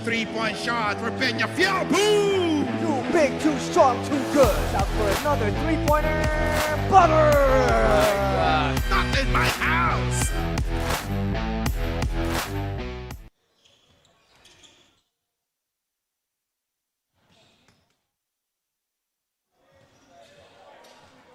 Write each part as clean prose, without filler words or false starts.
three-point shot for Peñafiel. Boom! Too big, too strong, too good. Out for another three-pointer. Butter! Not in my house!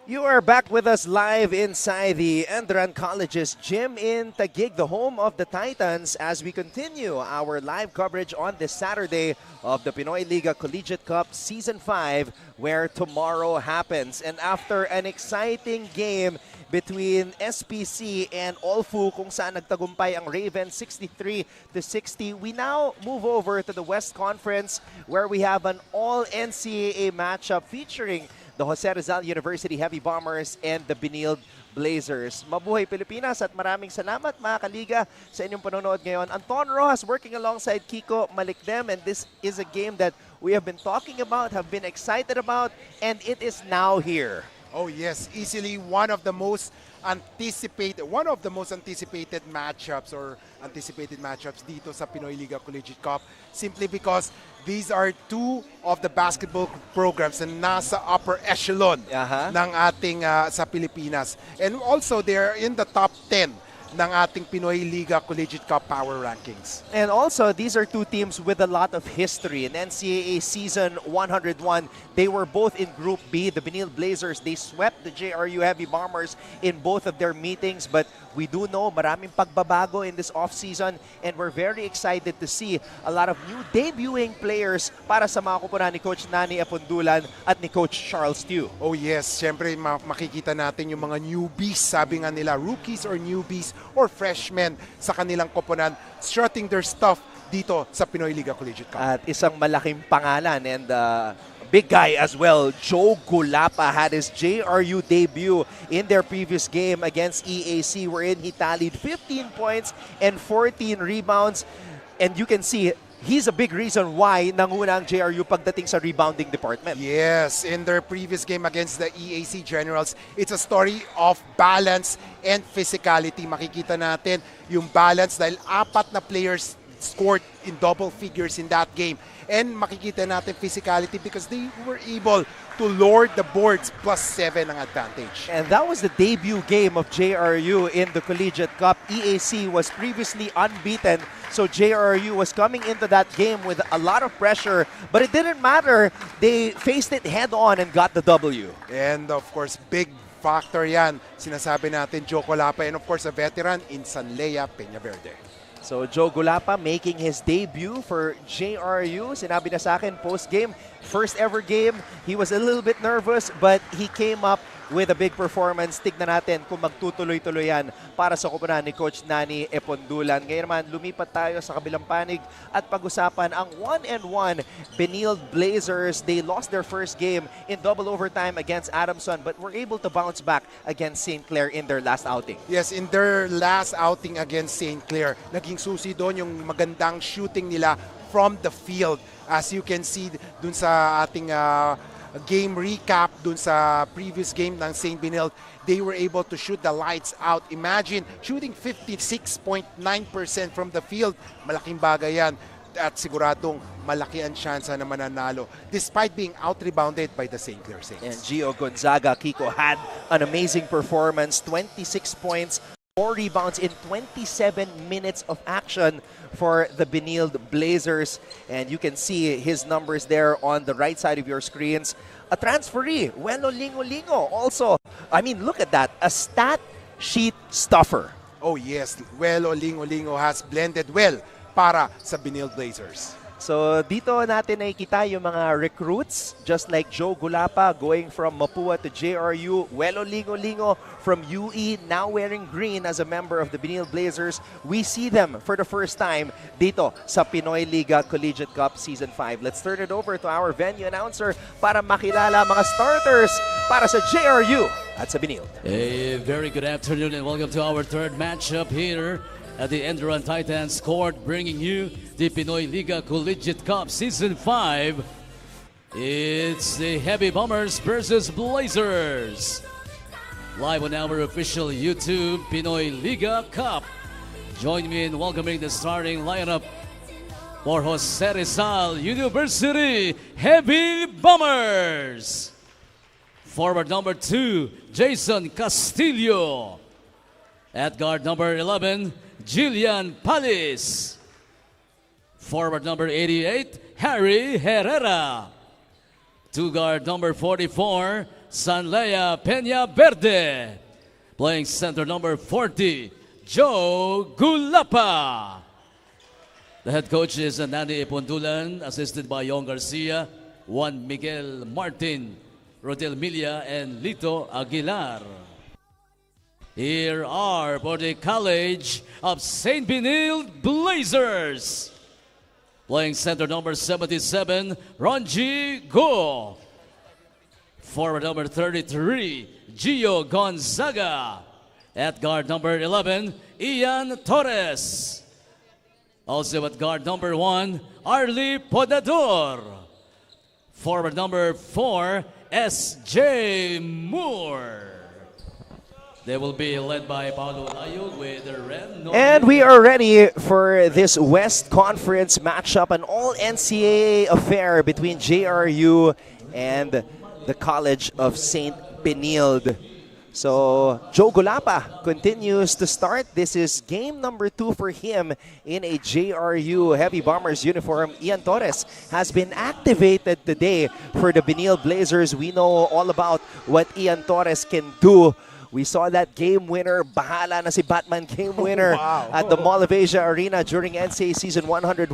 You are back with us live inside the ENDERUN College's gym in Taguig, the home of the Titans, as we continue our live coverage on this Saturday of the Pinoyliga Collegiate Cup Season 5, where tomorrow happens. And after an exciting game between SPC and Olfu, kung saan nagtagumpay ang Ravens 63-60, we now move over to the West Conference, where we have an all-NCAA matchup featuring the Jose Rizal University Heavy Bombers and the Benilde Blazers. Mabuhay Pilipinas at maraming salamat mga kaliga sa inyong panonood ngayon. Anton Rojas working alongside Kiko Malikdem, and this is a game that we have been talking about, have been excited about, and it is now here. Oh yes, easily one of the most anticipated matchups dito sa Pinoyliga Collegiate Cup, simply because these are two of the basketball programs na nasa upper echelon ng ating sa Pilipinas. And also they're in the top 10 ng ating Pinoyliga Collegiate Cup Power Rankings. And also, these are two teams with a lot of history. In NCAA Season 101, they were both in Group B. The Benilde Blazers, they swept the JRU Heavy Bombers in both of their meetings. But we do know maraming pagbabago in this offseason, and we're very excited to see a lot of new debuting players para sa mga kupunan ni Coach Nani Apundulan at ni Coach Charles Tew. Oh yes, syempre makikita natin yung mga newbies, sabi nga nila, rookies or newbies or freshmen sa kanilang koponan, strutting their stuff dito sa Pinoyliga Collegiate Cup. At isang malaking pangalan and big guy as well, Joe Gulapa had his JRU debut in their previous game against EAC, wherein he tallied 15 points and 14 rebounds. And you can see he's a big reason why nanguna ang JRU pagdating sa rebounding department. Yes, in their previous game against the EAC Generals, it's a story of balance and physicality. Makikita natin yung balance dahil 4 na players scored in double figures in that game. And makikita natin physicality because they were able to lord the boards, +7 ang advantage. And that was the debut game of JRU in the Collegiate Cup. EAC was previously unbeaten, so JRU was coming into that game with a lot of pressure, but it didn't matter. They faced it head-on and got the W. And of course, big factor yan. Sinasabi natin, Joe Colapa, and of course, a veteran in Sanlea Peñaverde. So Joe Gulapa making his debut for JRU. Sinabi na sa akin post-game, first ever game, he was a little bit nervous but he came up with a big performance. Tignan natin kung magtutuloy-tuloy yan para sa koponan ni Coach Nani Apundulan. Ngayon naman, lumipat tayo sa kabilang panig at pag-usapan ang 1-1 Benilde Blazers. They lost their first game in double overtime against Adamson but were able to bounce back against St. Clair in their last outing. Yes, in their last outing against St. Clair, naging susi doon yung magandang shooting nila from the field. As you can see dun sa ating game recap dun sa previous game ng St. Benilde, they were able to shoot the lights out. Imagine, shooting 56.9% from the field. Malaking bagay yan. At siguradong malaki ang tsansa na mananalo despite being out-rebounded by the St. Clair Saints. And Gio Gonzaga, Kiko, had an amazing performance. 26 points, 4 rebounds in 27 minutes of action for the Benilde Blazers. And you can see his numbers there on the right side of your screens. A transferee, Welo Lingo-Lingo. Also, I mean, look at that. A stat sheet stuffer. Oh yes, Welo Lingo-Lingo has blended well para sa Benilde Blazers. So dito natin nakikita yung mga recruits, just like Joe Gulapa going from Mapua to JRU, Welo Lingo-Lingo from UE, now wearing green as a member of the Benilde Blazers. We see them for the first time dito sa Pinoyliga Collegiate Cup Season 5. Let's turn it over to our venue announcer para makilala mga starters para sa JRU at sa Benilde. A very good afternoon and welcome to our third matchup here at the ENDERUN Titans Court, bringing you the Pinoyliga Collegiate Cup Season 5. It's the Heavy Bombers versus Blazers. Live on our official YouTube, Pinoyliga Cup. Join me in welcoming the starting lineup for Jose Rizal University Heavy Bombers. Forward number 2, Jason Castillo. At guard number 11, Jillian Palis. Forward number 88, Harry Herrera. To guard number 44, Sanlea Peña Verde. Playing center number 40, Joe Gulapa. The head coach is Nani Epondulan, assisted by Yong Garcia, Juan Miguel Martin, Rodel Milia, and Lito Aguilar. Here are for the College of St. Benilde Blazers. Playing center number 77, Ronji Go. Forward number 33, Gio Gonzaga. At guard number 11, Ian Torres. Also at guard number 1, Arlie Podador. Forward number 4, S.J. Moore. They will be led by Paulo Ayog with the red. And we are ready for this West Conference matchup, an all-NCAA affair between JRU and the College of St. Benilde. So Joe Gulapa continues to start. This is game number 2 for him in a JRU Heavy Bombers uniform. Ian Torres has been activated today for the Benilde Blazers. We know all about what Ian Torres can do. We saw that game winner, bahala na si Batman game winner at the Mall of Asia Arena during NCAA Season 101.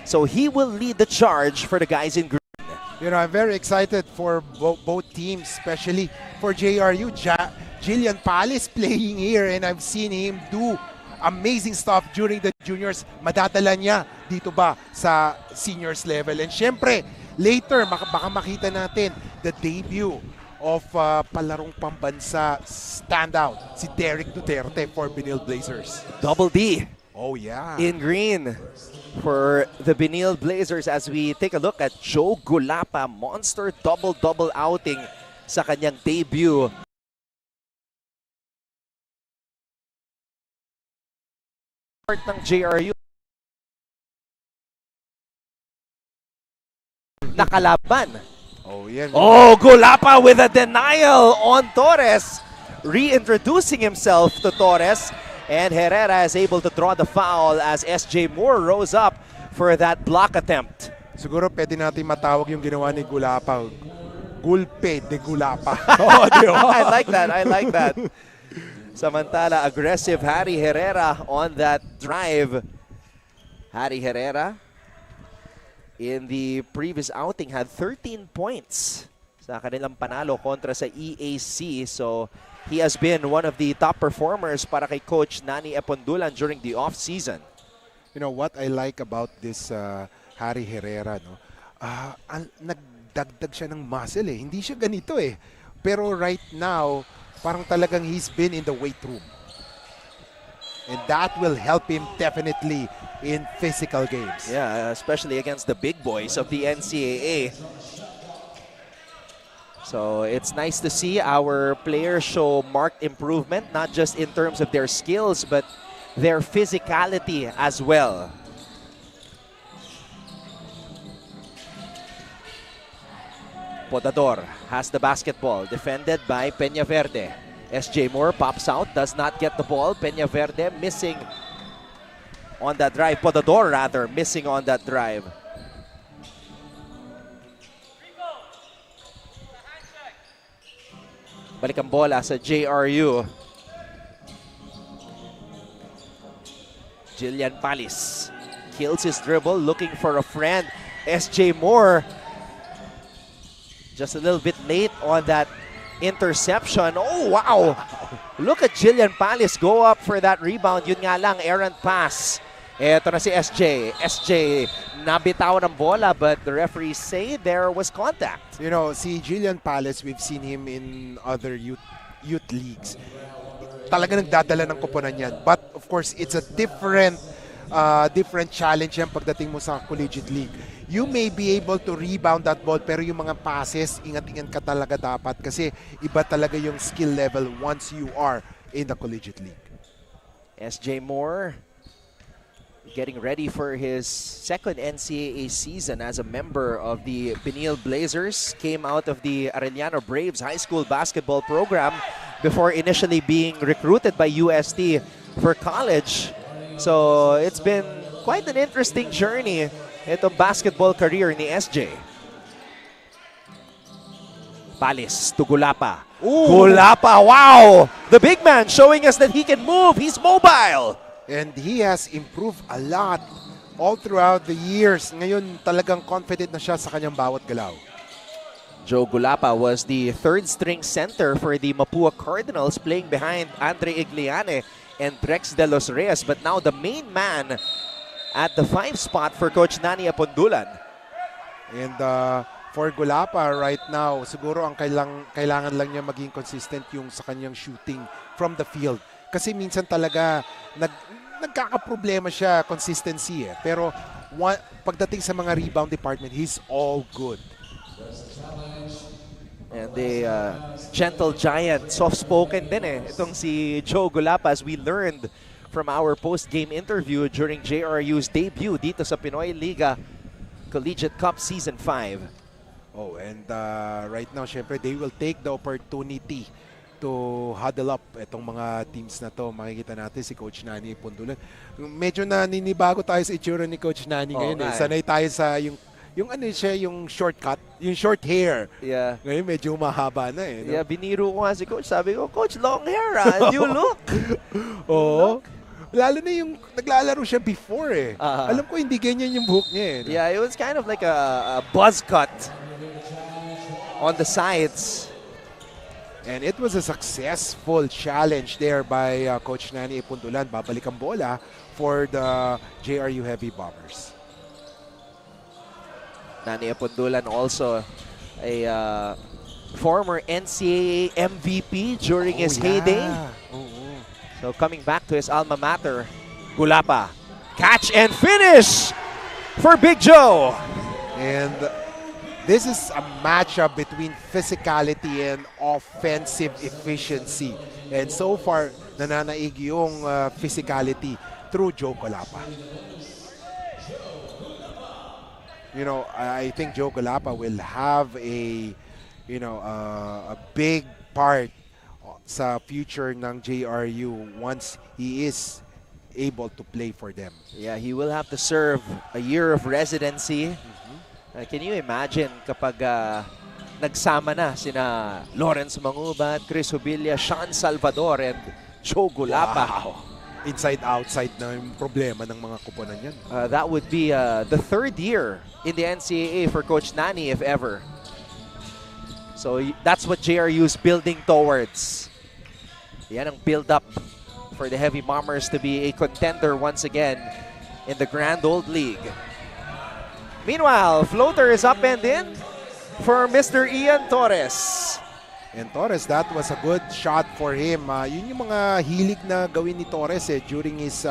So he will lead the charge for the guys in green. You know, I'm very excited for both teams, especially for JRU. Jillian Palis playing here, and I've seen him do amazing stuff during the juniors. Madadala niya dito ba sa seniors level. And syempre, later, baka makita natin the debut of palarong pambansa standout, si Derek Duterte for Benilde Blazers. Double D. Oh yeah. In green for the Benilde Blazers as we take a look at Joe Gulapa. Monster double-double outing sa kanyang debut. Part ng JRU. Nakalaban. Oh, yeah. Oh, Gulapa with a denial on Torres. Reintroducing himself to Torres. And Herrera is able to draw the foul as S.J. Moore rose up for that block attempt. Siguro pwede natin matawag yung ginawa ni Gulapa. Gulpe de Gulapa. Oh, I like that. I like that. Samantala, aggressive Harry Herrera on that drive. Harry Herrera in the previous outing had 13 points sa kanilang panalo kontra sa EAC. So he has been one of the top performers para kay Coach Nani Epondulan during the off-season. You know what I like about this Harry Herrera, no? Nagdagdag siya ng muscle eh. Hindi siya ganito eh. Pero right now, parang talagang he's been in the weight room. And that will help him definitely in physical games. Yeah, especially against the big boys of the NCAA. So it's nice to see our players show marked improvement, not just in terms of their skills, but their physicality as well. Podador has the basketball, defended by Peña Verde. S.J. Moore pops out, does not get the ball. Peña Verde missing on that drive. Podador rather missing on that drive. Balik ang bola sa JRU. Jillian Palis kills his dribble, looking for a friend. S.J. Moore just a little bit late on that interception. Oh, wow. Look at Jillian Palis go up for that rebound. Yun nga lang, errant pass. Eto na si SJ. SJ nabitaw ng bola, but the referees say there was contact. You know, si Jillian Palis, we've seen him in other youth leagues. Talaga nagdadala ng koponan yan. But of course, it's a different challenge yan pagdating mo sa collegiate league. You may be able to rebound that ball, pero yung mga passes, ingat-ingat ka talaga dapat kasi iba talaga yung skill level once you are in the collegiate league. SJ Moore getting ready for his second NCAA season as a member of the Benilde Blazers. Came out of the Arellano Braves high school basketball program before initially being recruited by UST for college. So it's been quite an interesting journey itong basketball career ni SJ. Palis to Gulapa. Gulapa, wow! The big man showing us that he can move. He's mobile. And he has improved a lot all throughout the years. Ngayon, talagang confident na siya sa kanyang bawat galaw. Joe Gulapa was the third-string center for the Mapua Cardinals, playing behind Andre Igliane and Drex De Los Reyes. But now the main man at the 5 spot for Coach Nani Apondulan. And for Gulapa right now, siguro ang kailangan lang niya maging consistent yung sa kanyang shooting from the field. Kasi minsan talaga nagkakaproblema siya consistency eh. Pero pagdating sa mga rebound department, he's all good. And the gentle giant, soft-spoken din eh. Itong si Joe Gulapa, as we learned from our post-game interview during JRU's debut dito sa Pinoyliga Collegiate Cup Season 5. Oh, and right now, syempre, they will take the opportunity to huddle up itong mga teams na to. Makikita natin si Coach Nani Apondulan. Medyo naninibago tayo sa itsura ni Coach Nani ngayon. Eh. Sanay tayo sa yung ano siya, yung shortcut, yung short hair. Yeah. Ngayon medyo mahaba na eh. No? Yeah, biniro ko nga si Coach. Sabi ko, Coach, long hair ah. You look. Oo. Lalo na yung naglalaro siya before eh. Alam ko hindi ganyan yung buhok niya eh. No? Yeah, it was kind of like a buzz cut on the sides. And it was a successful challenge there by Coach Nani Apondulan. Babalik ang bola for the JRU Heavy Bombers. Nani Apondulan also a former NCAA MVP during his heyday. So coming back to his alma mater, Gulapa. Catch and finish for Big Joe. And this is a matchup between physicality and offensive efficiency. And so far, nananaig yung physicality through Joe Gulapa. You know, I think Joe Gulapa will have a big part sa future ng JRU once he is able to play for them. Yeah, he will have to serve a year of residency. Can you imagine kapag nagsama na sina Lawrence Mangubat, Chris Hubilla, Sean Salvador, and Joe Gulapa? Wow. Inside-outside na yung problema ng mga kuponan yan. That would be the third year in the NCAA for Coach Nani, if ever. So that's what JRU is building towards. Yan ang build-up for the Heavy Bombers to be a contender once again in the Grand Old League. Meanwhile, floater is up and in for Mr. Ian Torres. And Torres, that was a good shot for him. Yun yung mga hilig na gawin ni Torres during his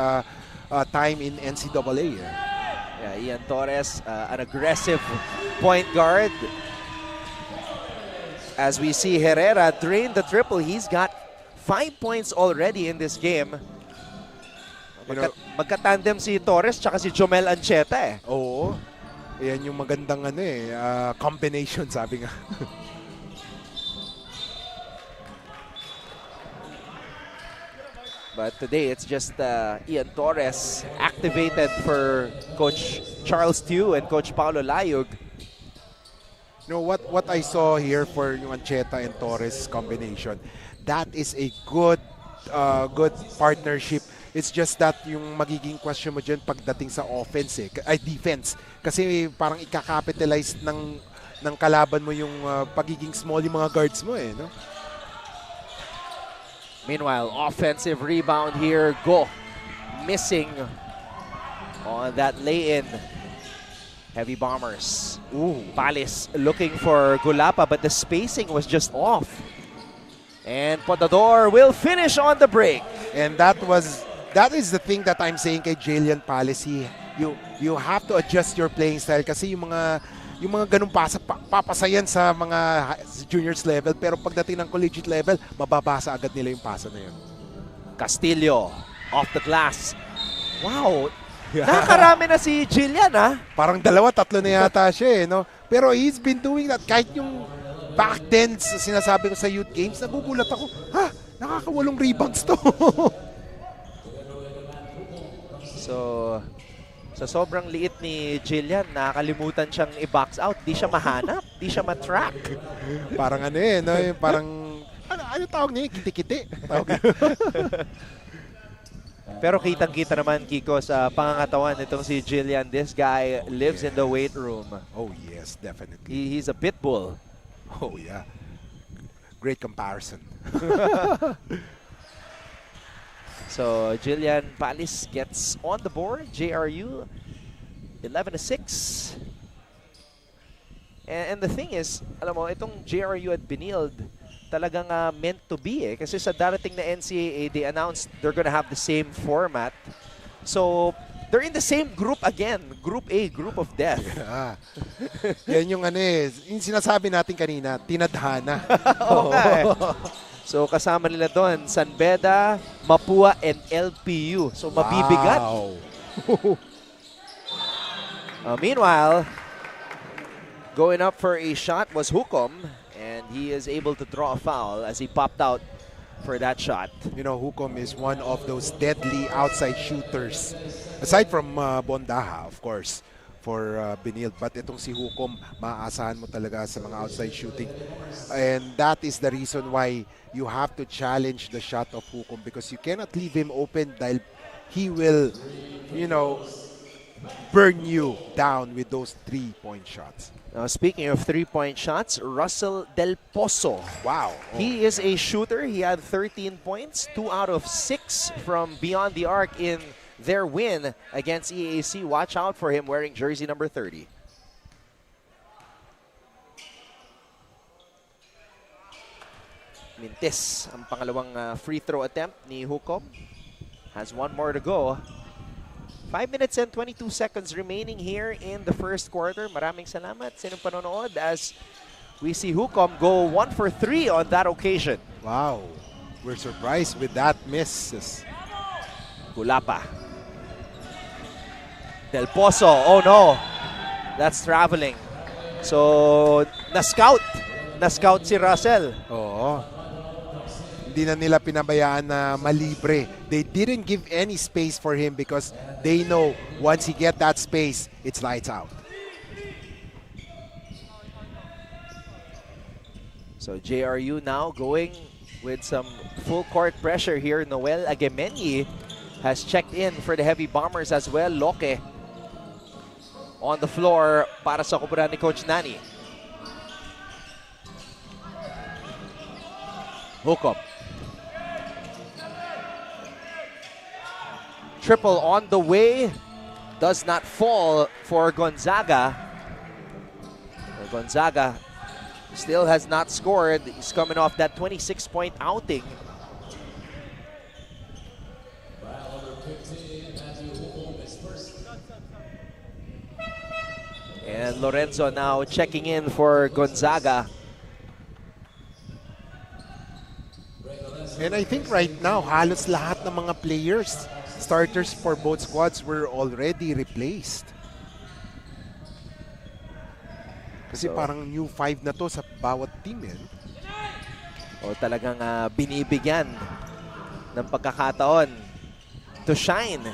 time in NCAA. Yeah, Ian Torres, an aggressive point guard. As we see Herrera drain the triple, he's got 5 points already in this game. Magka-tandem si Torres tsaka si Jomel Ancheta eh. Oo. Yan yung magandang combination, sabi nga. But today, it's just Ian Torres activated for Coach Charles Tew and Coach Paulo Layug. You know, what I saw here for yung Ancheta and Torres combination, that is a good partnership. It's just that yung magiging question mo dyan pagdating sa offense defense. Kasi parang ikakapitalize ng kalaban mo yung pagiging small yung mga guards mo no? Meanwhile, offensive rebound here. Go. Missing on that lay-in. Heavy Bombers. Palis looking for Gulapa, but the spacing was just off. And Podador will finish on the break. And that is the thing that I'm saying kay Jalen Palis. You have to adjust your playing style kasi yung mga ganung pasa papasayan sa mga juniors level, pero pagdating ng collegiate level, mababasa agad nila yung pasa na yun. Castillo off the glass. Wow, Nakakarami na si Jillian, ha? Parang 2-3 na yata siya, no? Pero he's been doing that. Kahit yung back then, sinasabi ko sa youth games, nagugulat ako, nakaka8 rebounds to. So, sa sobrang liit ni Jillian, nakakalimutan siyang i-box out. Di siya mahanap, di siya matrack. Parang ano no? Parang, ano tawag niya? Kiti-kiti. Pero kitang-kita naman, Kiko, sa pangangatawan nitong si Jillian. This guy lives in the weight room. Oh yes, definitely. He's a pit bull. Oh yeah. Great comparison. So, Jillian Palis gets on the board. JRU, 11-6. And the thing is, alam mo, itong JRU at Benilde, talagang meant to be kasi sa darating na NCAA, they announced they're gonna have the same format. So, they're in the same group again. Group A, Group of Death. Yan yung yung sinasabi natin kanina, tinadhana. Oo nga eh. So, kasama nila doon, San Beda, Mapua, and LPU. So, mabibigat. Wow. Meanwhile, going up for a shot was Hukom, and he is able to draw a foul as he popped out for that shot. You know, Hukom is one of those deadly outside shooters. Aside from Bondaha, of course, for Benilde. But itong si Hukom, maaasahan mo talaga sa mga outside shooting. And that is the reason why you have to challenge the shot of Hukom because you cannot leave him open dahil he will, you know, burn you down with those 3-point shots. Now, speaking of 3-point shots, Russell Del Pozo. Wow. He is a shooter. He had 13 points, 2 out of 6 from beyond the arc in their win against EAC. Watch out for him wearing jersey number 30. Mintis ang pangalawang free throw attempt ni Hukom. Has 1 more to go. 5 minutes and 22 seconds remaining here in the first quarter. Maraming salamat sa inyong panonood as we see Hukom go 1 for 3 on that occasion. Wow. We're surprised with that miss. Gulapa. Del Pozo. Oh no. That's traveling. So, na-scout. Na-scout si Russell. Oo. Hindi na nila pinabayaan na malibre. They didn't give any space for him because they know once he get that space, it's lights out. So JRU now going with some full court pressure here. Noel Agemenyi has checked in for the Heavy Bombers as well. Loke on the floor para sa kupunan ni Coach Nani. Hukom. Triple on the way. Does not fall for Gonzaga. Gonzaga still has not scored. He's coming off that 26-point outing. And Lorenzo now checking in for Gonzaga. And I think right now, halos lahat ng mga players, starters for both squads were already replaced. Kasi parang new 5 na to sa bawat team. O talagang binibigyan ng pagkakataon to shine.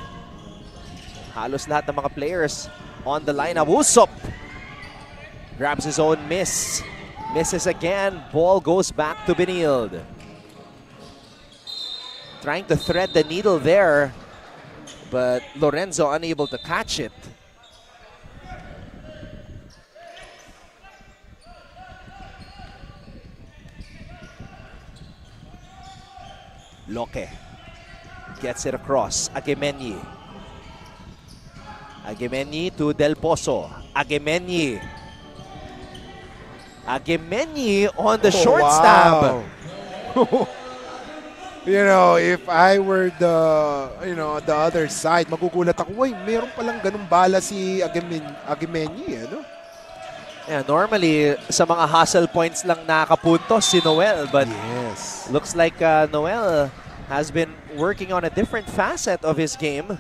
Halos lahat ng mga players on the lineup. Usop grabs his own miss. Misses again. Ball goes back to Benilde. Trying to thread the needle there, but Lorenzo unable to catch it. Loke gets it across. Agemenyi. Agemenyi to Del Pozo. Agemenyi. Agemenyi on the short stab. You know, if I were the other side, magugulat ako, "Uy, meron palang ganung bala si Agemenyi, ano?" Yeah, normally sa mga hustle points lang nakapuntos si Noel, but yes, looks like Noel has been working on a different facet of his game.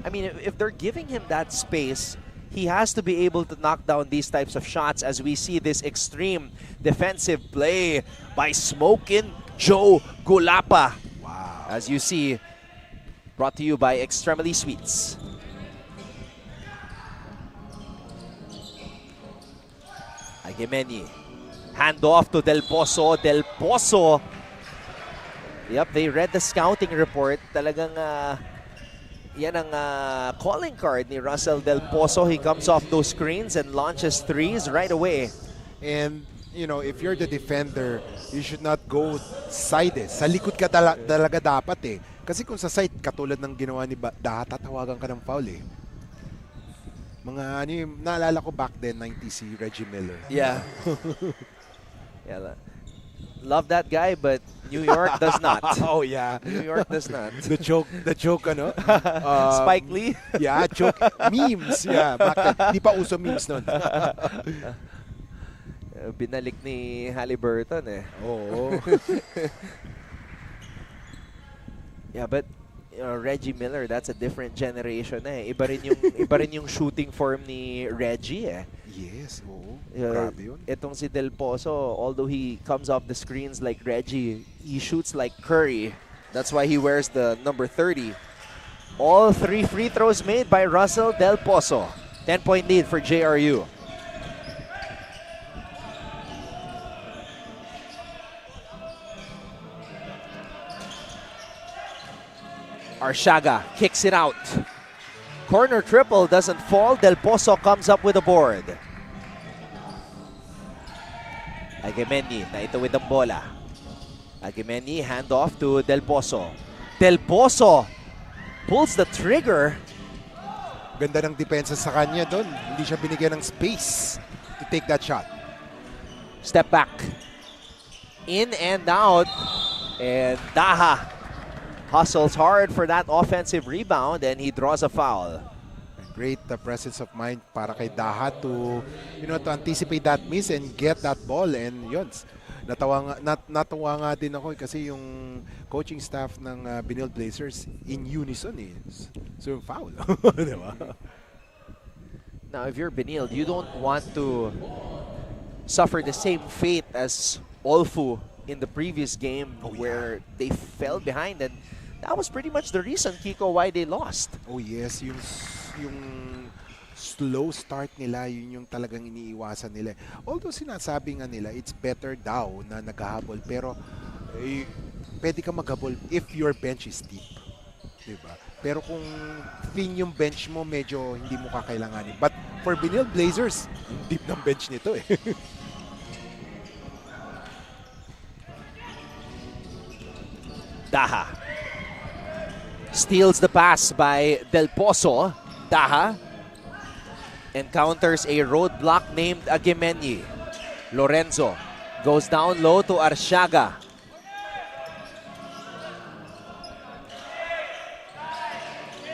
I mean, if they're giving him that space, he has to be able to knock down these types of shots as we see this extreme defensive play by Smokin' Joe Gulapa. Wow. As you see, brought to you by Extremely Sweets. Agemeni. Hand off to Del Pozo. Del Pozo. Yep, they read the scouting report. Talagang yan ang calling card ni Russell Del Pozo. He comes off those screens and launches threes right away. And, you know, if you're the defender, you should not go side eh. Sa likod ka talaga dapat eh. Kasi kung sa side, katulad ng ginawa ni Daha, tatawagan ka ng foul eh. Mga ano yung, naalala ko back then, 90 si Reggie Miller. Yeah. Yeah. Love that guy, but New York does not. Oh yeah. New York does not. The joke ano? Spike Lee? Yeah, joke. Memes, yeah. Back then, di pa uso memes nun. Binalik ni Halliburton eh. Oo. Yeah, but Reggie Miller, that's a different generation eh. Iba rin yung shooting form ni Reggie eh. Yes, oo. Grabe yun. Itong si Del Pozo, although he comes off the screens like Reggie, he shoots like Curry. That's why he wears the number 30. All 3 free throws made by Russell Del Pozo. 10-point lead for JRU. Arsiaga kicks it out. Corner triple doesn't fall. Del Pozo comes up with a board. Agemeni na ito with the bola. Agemeni hand off to Del Pozo. Del Pozo pulls the trigger. Ganda ng depensa sa kanya doon. Hindi siya binigyan ng space to take that shot. Step back. In and out. And Daha hustles hard for that offensive rebound and he draws a foul. Great presence of mind para kay Daha to, you know, to anticipate that miss and get that ball. And yun, natuwa nga din ako kasi yung coaching staff ng Benilde Blazers in unison eh. So yung foul. Diba? Now if you're Benilde, you don't want to suffer the same fate as Olfu in the previous game where they fell behind, and that was pretty much the reason, Kiko, why they lost. Oh yes, yung slow start nila, yun yung talagang iniiwasan nila. Although sinasabi nga nila, it's better daw na naghahabol, pero pwede ka maghabol if your bench is deep. Diba? Pero kung thin yung bench mo, medyo hindi mo kakailanganin. But for Benilde Blazers, deep ng bench nito eh. Daha steals the pass by Del Pozo. Daha encounters a roadblock named Agemeni. Lorenzo goes down low to Arsiaga.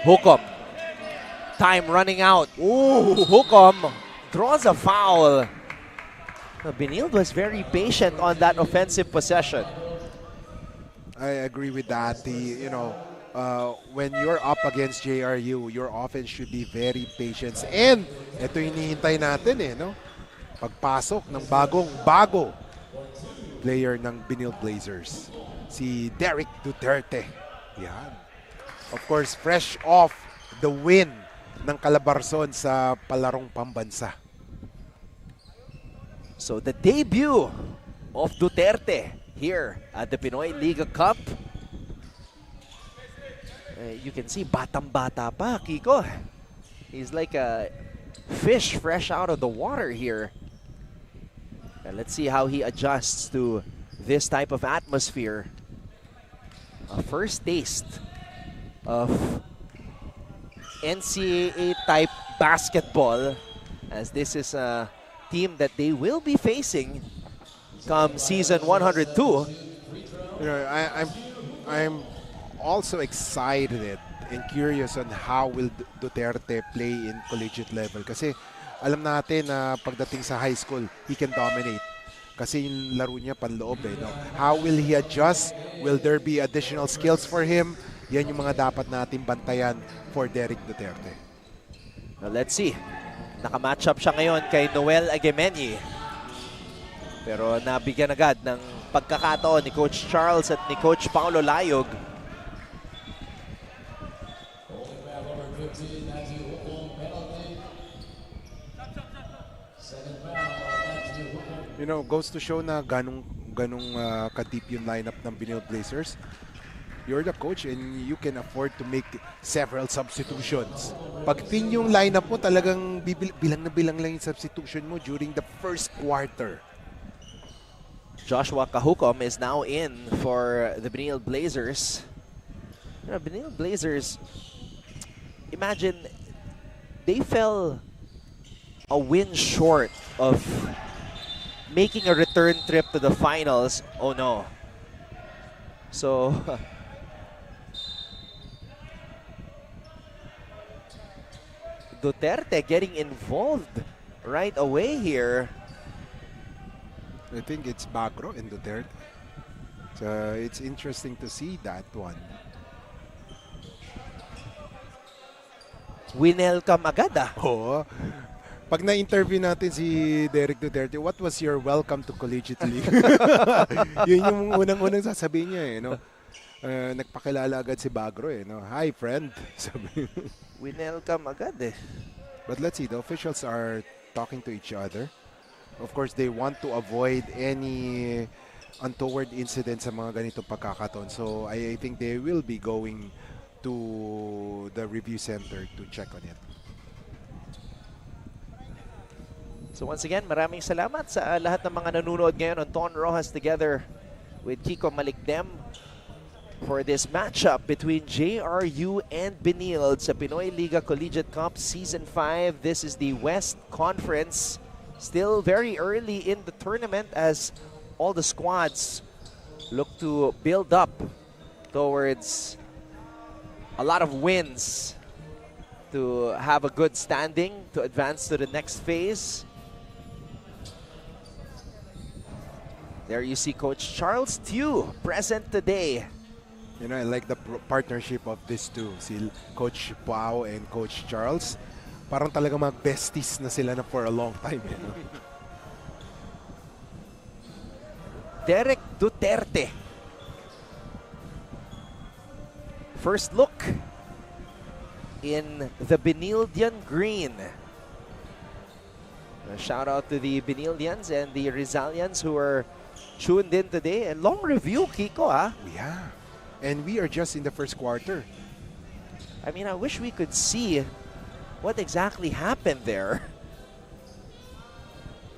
Hukom. Time running out. Ooh, Hukom draws a foul. Benilde was very patient on that offensive possession. I agree with that. When you're up against JRU, your offense should be very patient. And ito yung hinihintay natin eh, no? Pagpasok ng bago player ng Benilde Blazers, si Derek Duterte. Yan. Of course, fresh off the win ng Calabarzon sa palarong pambansa. So the debut of Duterte here at the Pinoyliga Cup. You can see batang-bata pa, Kiko. He's like a fish fresh out of the water here. And let's see how he adjusts to this type of atmosphere. A first taste of NCAA-type basketball, as this is a team that they will be facing come season 102. You know, I'm also excited and curious on how will Duterte play in collegiate level. Kasi alam natin na pagdating sa high school, he can dominate. Kasi yung laro niya panloob eh. No? How will he adjust? Will there be additional skills for him Yan yung mga dapat natin bantayan for Derek Duterte. Now, let's see. Nakamatch up siya ngayon kay Noel Agemeni. Pero nabigyan agad ng pagkakataon ni Coach Charles at ni Coach Paulo Layog. You know, goes to show na ganong ka-deep yung lineup ng Benilde Blazers. You're the coach and you can afford to make several substitutions. Pag thin yung lineup mo, talagang bilang na bilang lang yung substitution mo during the first quarter. Joshua Kahukom is now in for the Benilde Blazers. You know, Benilde Blazers, imagine they fell a win short of making a return trip to the finals. Oh no. So Duterte getting involved right away here. I think it's Bagro and Duterte. So it's interesting to see that one. Winelcome agad ah. Oo. Pag na-interview natin si Derek Duterte, what was your welcome to Collegiate League? Yun yung unang-unang sasabihin niya eh. No? Nagpakilala agad si Bagro eh. No? Hi friend. Sabi. Winelcome agad eh. But let's see, the officials are talking to each other. Of course, they want to avoid any untoward incidents sa mga ganitong pagkakataon. So I think they will be going to the review center to check on it. So once again, maraming salamat sa lahat ng mga nanonood ngayon on Ton Rojas together with Kiko Malikdem for this matchup between JRU and Benilde sa Pinoyliga Collegiate Cup Season 5. This is the West Conference. Still very early in the tournament as all the squads look to build up towards a lot of wins to have a good standing to advance to the next phase. There you see Coach Charles Tew present today. You know, I like the partnership of these two, si Coach Pao and Coach Charles. Parang talaga mga besties na sila na for a long time. You know? Derek Duterte. First look in the Benildian green. A shout out to the Benildians and the Rizalians who are tuned in today. And long review, Kiko, ah. Yeah. And we are just in the first quarter. I mean, I wish we could see what exactly happened there.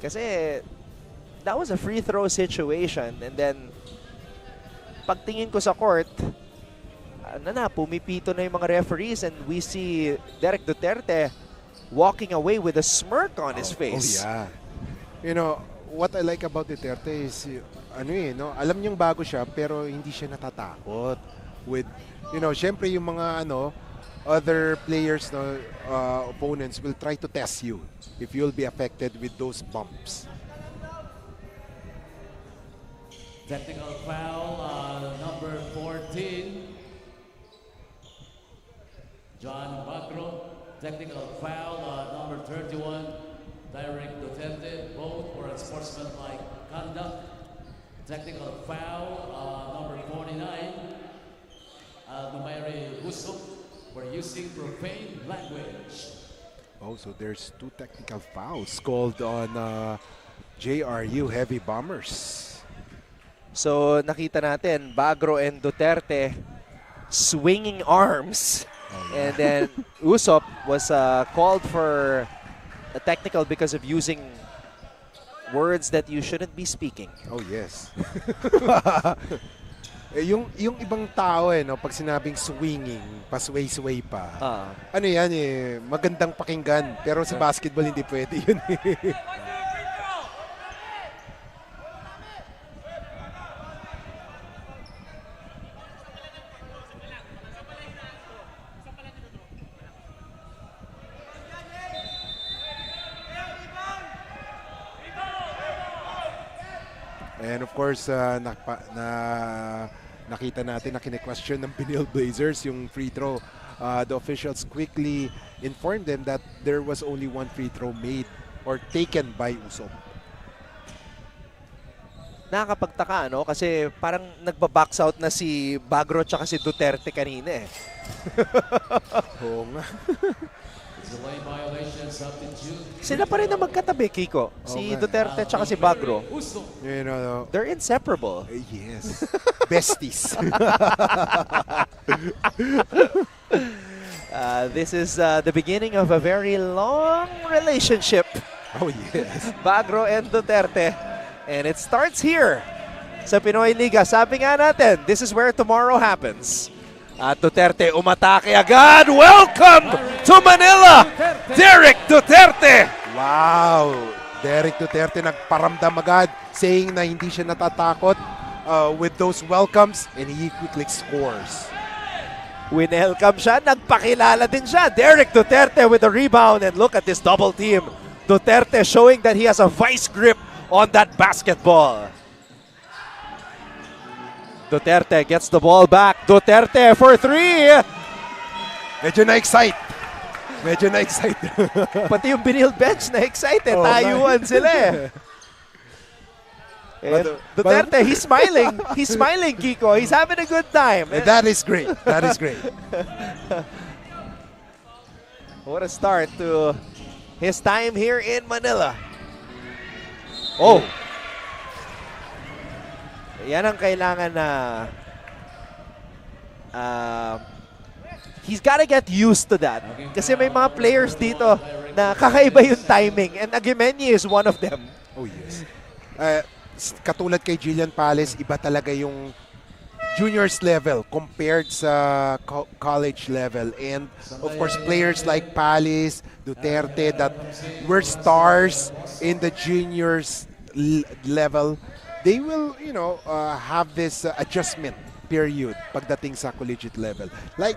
Kasi that was a free throw situation, and then pagtingin ko sa court, pumipito na yung mga referees, and we see Derek Duterte walking away with a smirk on his face. Oh yeah. You know, what I like about Duterte is, alam niyang bago siya, pero hindi siya natatakot with, syempre yung mga, other players, opponents will try to test you if you'll be affected with those bumps. Technical foul on number 14. John Bagro. Technical foul on number 31. Derek Duterte. Both were unsportsmanlike conduct. Technical foul on number 49. Numeri Usok for using profane language. Oh, so there's two technical fouls called on JRU Heavy Bombers. So nakita natin, Bagro and Duterte swinging arms. And then Usop was called for a technical because of using words that you shouldn't be speaking. Oh, yes. yung ibang tao, pag sinabing swinging, pasway-sway pa, magandang pakinggan. Pero sa basketball, hindi pwede yun. And of course, nakita natin na kine-question ng Benilde Blazers yung free throw. The officials quickly informed them that there was only one free throw made or taken by Usop. Nakakapagtaka, no? Kasi parang nagba-box out na si Bagro tsaka si Duterte kanina eh. Oo nga. Delay violation substitute. Sila pa rin na magkatabi, Kiko. Si Duterte tsaka si Bagro. You know, They're inseparable. yes. Besties. This is the beginning of a very long relationship. Oh, yes. Bagro and Duterte. And it starts here sa Pinoyliga. Sabi nga natin, this is where tomorrow happens. At Duterte umatake agad. Welcome to Manila, Derek Duterte. Wow! Derek Duterte nagparamdam agad, saying na hindi siya natatakot with those welcomes, and he quickly scores. Winelcome siya, nagpakilala din siya. Derek Duterte with the rebound, and look at this double team. Duterte showing that he has a vice grip on that basketball. Duterte gets the ball back. Duterte for three. Medyo na-excite. Medyo na-excite. Pati yung Benilde bench na-excited. Oh, Tayuan sila eh. And Duterte, he's smiling. He's smiling, Kiko. He's having a good time. And that is great. That is great. What a start to his time here in Manila. Oh! Yan ang kailangan na he's gotta get used to that. Kasi may mga players dito na kakaiba yung timing, and Aguimeni is one of them. Oh, yes. Katulad kay Jillian Pales, iba talaga yung juniors level compared sa college level. And of course, players like Pales, Duterte that were stars in the juniors level, they will, you know, have this adjustment period pagdating sa collegiate level.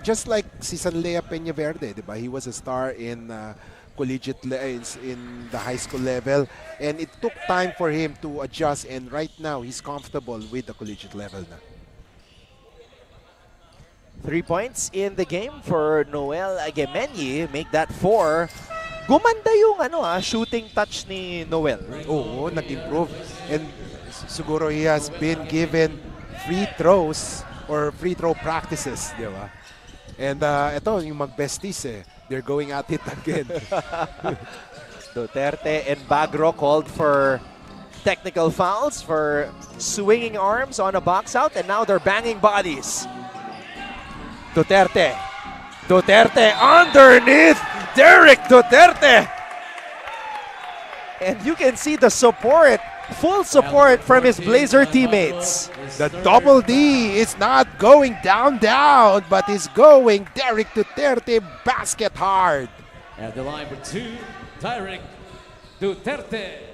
Just like si Sanlea Peñaverde, diba? He was a star in collegiate in the high school level, and it took time for him to adjust, and right now he's comfortable with the collegiate level na. 3 points in the game for Noel Aguimeni, make that 4. Gumanda yung shooting touch ni Noel. Oo, nag-improve. And siguro he has been given free throws or free throw practices, di ba? And ito, yung mag-besties they're going at it again. Duterte and Bagro called for technical fouls for swinging arms on a box out, and now they're banging bodies. Duterte underneath Derek Duterte. And you can see the support, full support from his Blazer teammates. The double D is not going down, but is going Derek Duterte basket hard. At the line for 2, Derek Duterte.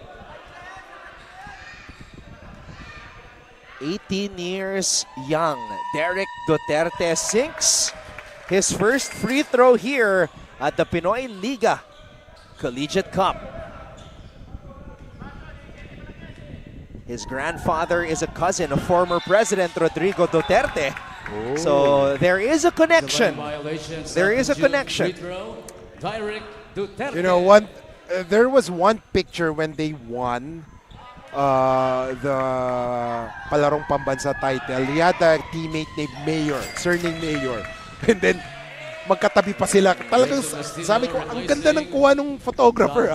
18 years young, Derek Duterte sinks his first free throw here at the Pinoyliga Collegiate Cup. His grandfather is a cousin of former President Rodrigo Duterte. Oh. So there is a connection. There is a connection. Derek Duterte. You know, there was one picture when they won the Palarong Pambansa title. He had a teammate named Mayor, surname Mayor. And then, magkatabi pa sila. Talagang sabi ko, ang ganda ng kuha ng photographer.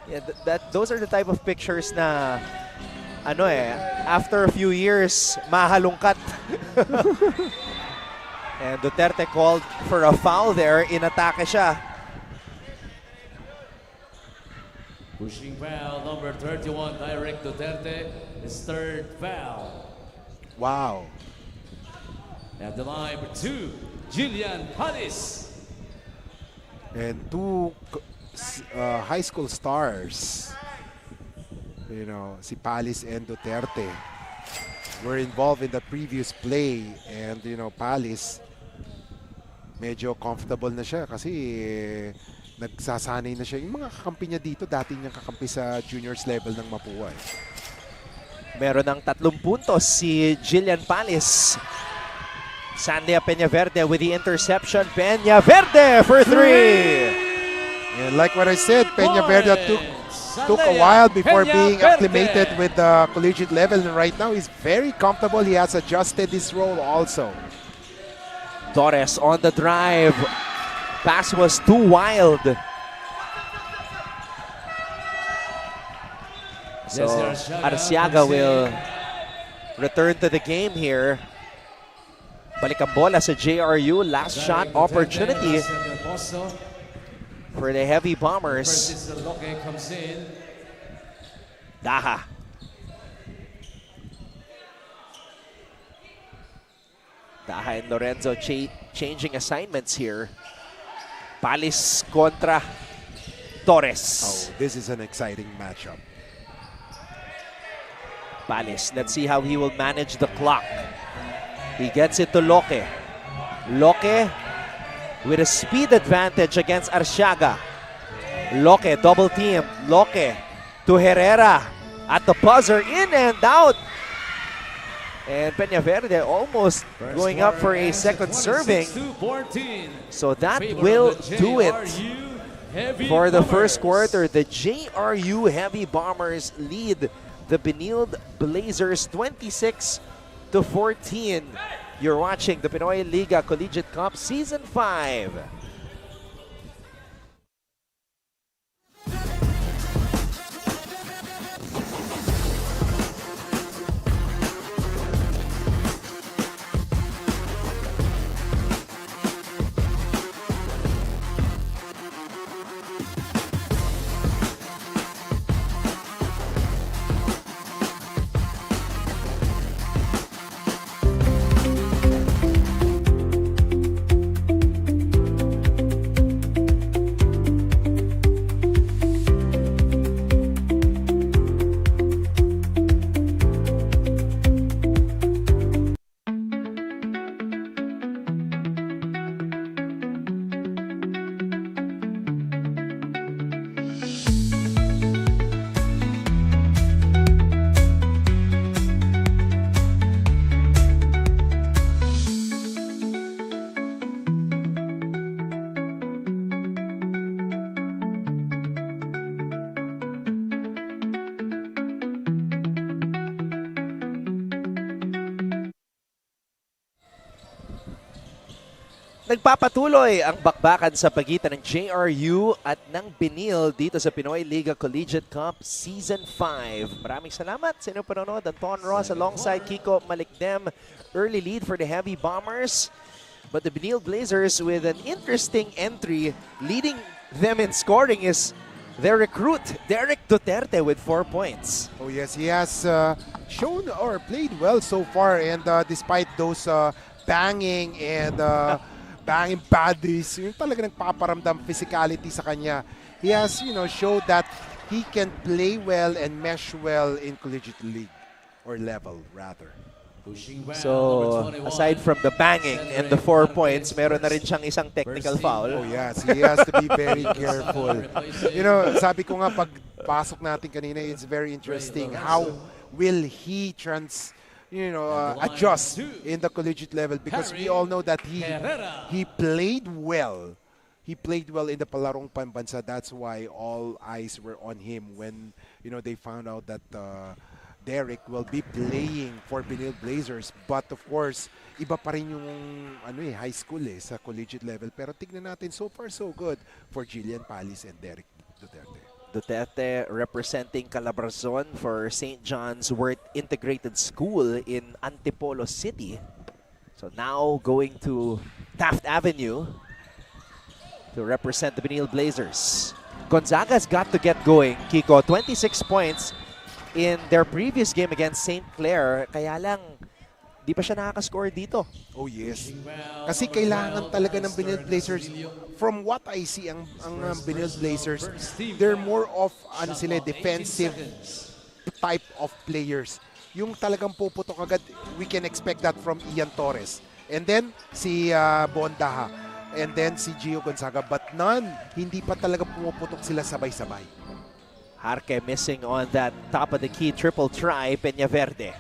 Yeah, those are the type of pictures na after a few years mahalungkat. And Duterte called for a foul there, inatake siya. Pushing foul number 31, Derek Duterte, his third foul. Wow. At the line for 2, Jillian Panis. And two high school stars, you know, si Palis and Duterte, were involved in the previous play. And, you know, Palis, medyo comfortable na siya kasi nagsasanay na siya. Yung mga kakampi niya dito, dati niyang kakampi sa juniors level ng Mapua. Meron ng 3 puntos si Jillian Palis. Sandia Peñaverde with the interception. Peñaverde for 3. Yeah, like what I said, Peñaverde took a while before being acclimated with the collegiate level, and right now he's very comfortable. He has adjusted his role also. Torres on the drive. Pass was too wild. So Arciaga will return to the game here. Balik ang bola sa JRU. Last shot opportunity for the Heavy Bombers. Daha. Daha and Lorenzo changing assignments here. Palis kontra Torres. Oh, this is an exciting matchup. Palis, let's see how he will manage the clock. He gets it to Loque. Loque with a speed advantage against Arciaga. Loque double team. Loque to Herrera at the buzzer, in and out. And Peñaverde almost going up for a second serving. So that will do it for the first quarter. The JRU Heavy Bombers lead the Benilde Blazers 26-14. You're watching the Pinoyliga Collegiate Cup Season 5. Nagpapatuloy ang bakbakan sa pagitan ng JRU at ng Benilde dito sa Pinoyliga Collegiate Cup Season 5. Maraming salamat sa inyong panonood. Anton Ross alongside Kiko Malikdem. Early lead for the Heavy Bombers. But the Benilde Blazers with an interesting entry. Leading them in scoring is their recruit, Derek Duterte, with 4 points. Oh yes, he has shown or played well so far, and despite those banging and banging bodies, yung talaga nagpaparamdam physicality sa kanya. He has, showed that he can play well and mesh well in collegiate league or level rather. So, aside from the banging and the 4 points, meron na rin siyang isang technical foul. Oh yes, he has to be very careful. Sabi ko nga pagpasok natin kanina, it's very interesting how will he adjust in the collegiate level, because we all know that he played well. He played well in the Palarong Pambansa. That's why all eyes were on him when they found out that Derek will be playing for Benilde Blazers. But of course, iba pa rin yung high school sa collegiate level. Pero tignan natin, so far so good for Jillian Palis and Derek Duterte. Duterte representing Calabarzon for St. John's Wort Integrated School in Antipolo City. So now going to Taft Avenue to represent the Benilde Blazers. Gonzaga's got to get going, Kiko. 26 points in their previous game against St. Clair. Kaya lang, di pa siya nakaka-score dito. Oh yes. Kasi kailangan talaga ng Benilde Blazers. From what I see, ang Benilde Blazers, they're more of defensive type of players. Yung talagang puputok agad, we can expect that from Ian Torres. And then si Bondaha. and then si Gio Gonzaga, but hindi pa talaga pumuputok sila sabay-sabay. Jarque missing on that top of the key triple try. Peñaverde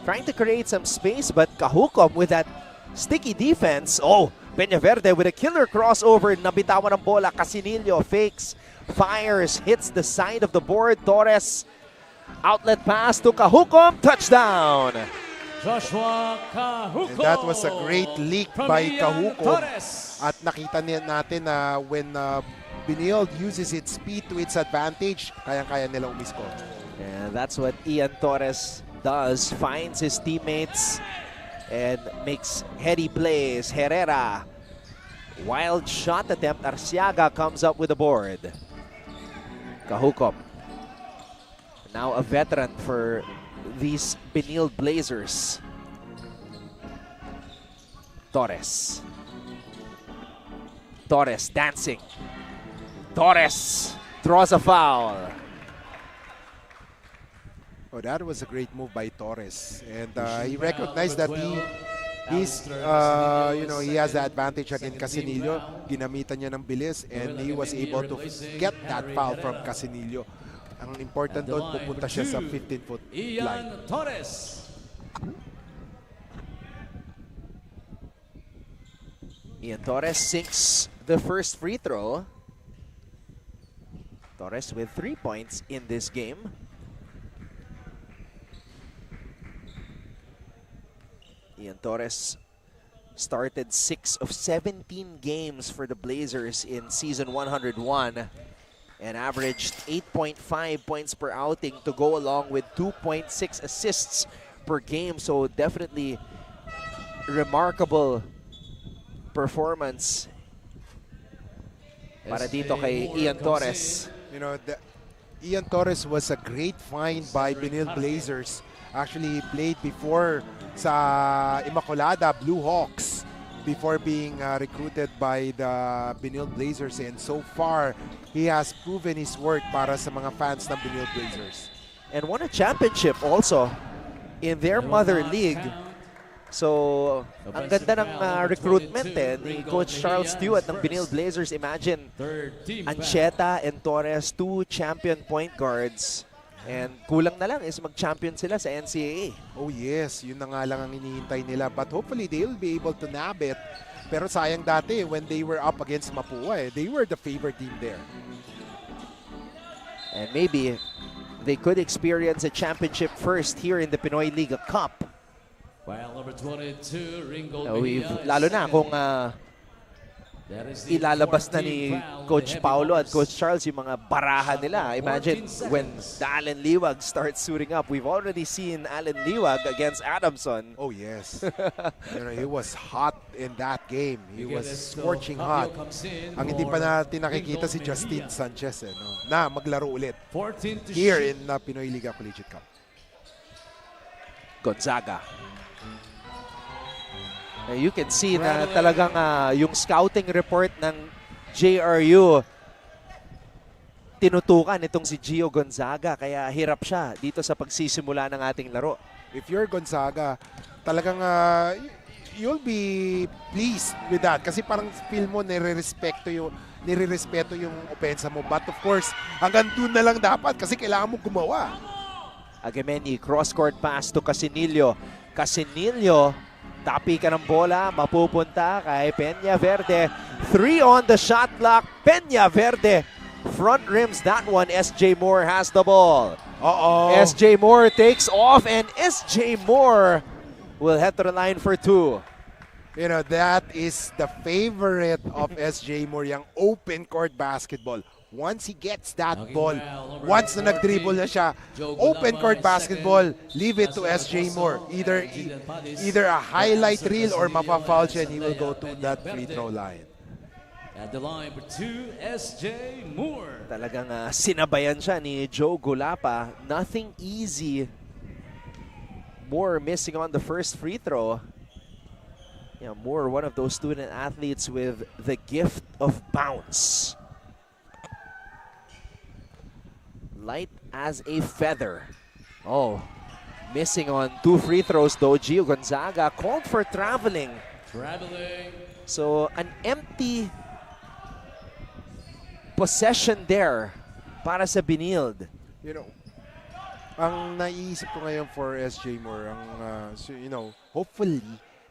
trying to create some space, but Kahukom with that sticky defense. Oh, Peñaverde with a killer crossover. Nabitawan ng bola. Casinillo fakes, fires, hits the side of the board. Torres, outlet pass to Kahukom. Touchdown! Joshua Kahukom. And that was a great leak from by Ian Kahukom. Torres. At nakita natin na when Benilde uses its speed to its advantage, kayang-kaya nila umiscore. And that's what Ian Torres does. Finds his teammates and makes heady plays. Herrera, wild shot attempt. Arciaga comes up with the board. Kahukom, now a veteran for these Benilde Blazers. Torres. Torres dancing. Torres draws a foul. Oh, that was a great move by Torres, and he recognized that he has the advantage against Casinillo. Ginamitan niya ng bilis, and he was able to get that foul from Casinillo. Ang important doon, pupunta siya sa 15-foot line. Ian Torres. Ian Torres sinks the first free throw. Torres with 3 points in this game. Ian Torres started 6 of 17 games for the Blazers in season 101 and averaged 8.5 points per outing to go along with 2.6 assists per game. So definitely remarkable performance para dito kay Ian Torres. You know, Ian Torres was a great find by Benilde Blazers. Actually, he played before sa Immaculada Blue Hawks before being recruited by the Benilde Blazers, and so far he has proven his worth para sa mga fans ng Benilde Blazers. And won a championship also in their mother league. So, ang ganda ng recruitment ni Coach Charles Stewart ng Benilde Blazers. Imagine, Ancheta and Torres, 2 champion point guards. And kulang na lang is mag-champion sila sa NCAA. Oh yes, yun na nga lang ang hinihintay nila. But hopefully they'll be able to nab it. Pero sayang dati when they were up against Mapua, they were the favorite team there. And maybe they could experience a championship first here in the Pinoyliga Cup. While number 22, Ringo Lalo na kung ilalabas na ni Coach Paulo at Coach Charles yung mga baraha nila. Imagine when the Allen Liwag starts suiting up. We've already seen Allen Liwag against Adamson. Oh yes. You know, he was hot in that game. He was scorching hot. Ang hindi pa natin nakikita si Justin Sanchez na maglaro ulit here in the Pinoyliga Collegiate Cup. Gonzaga. You can see na talagang yung scouting report ng JRU tinutukan itong si Gio Gonzaga, kaya hirap siya dito sa pagsisimula ng ating laro. If you're Gonzaga, talagang you'll be pleased with that kasi parang feel mo nire-respeto yung opensa mo. But of course, hanggang doon na lang dapat kasi kailangan mo gumawa. Agemeni, cross-court pass to Casinillo. Casinillo, tapi ka ng bola, mapupunta kay Peñaverde. 3 on the shot clock. Peñaverde front rims that one. SJ Moore has the ball. SJ Moore takes off, and SJ Moore will head to the line for 2. You know, that is the favorite of SJ Moore, yung open court basketball. Once he gets that ball, once na nag-dribble na siya, open court basketball, leave it to SJ Moore. Either a highlight reel or mapa-foul siya and he will go to that free throw line. At the line for 2, SJ Moore. Talagang sinabayan siya ni Joe Gulapa. Nothing easy. Moore missing on the first free throw. Yeah, Moore, one of those student athletes with the gift of bounce. Light as a feather. Oh, missing on 2 free throws though. Gio Gonzaga called for traveling Traveling. So, an empty possession there para sa Benilde. You know, ang naiisip ko ngayon for SJ Moore, hopefully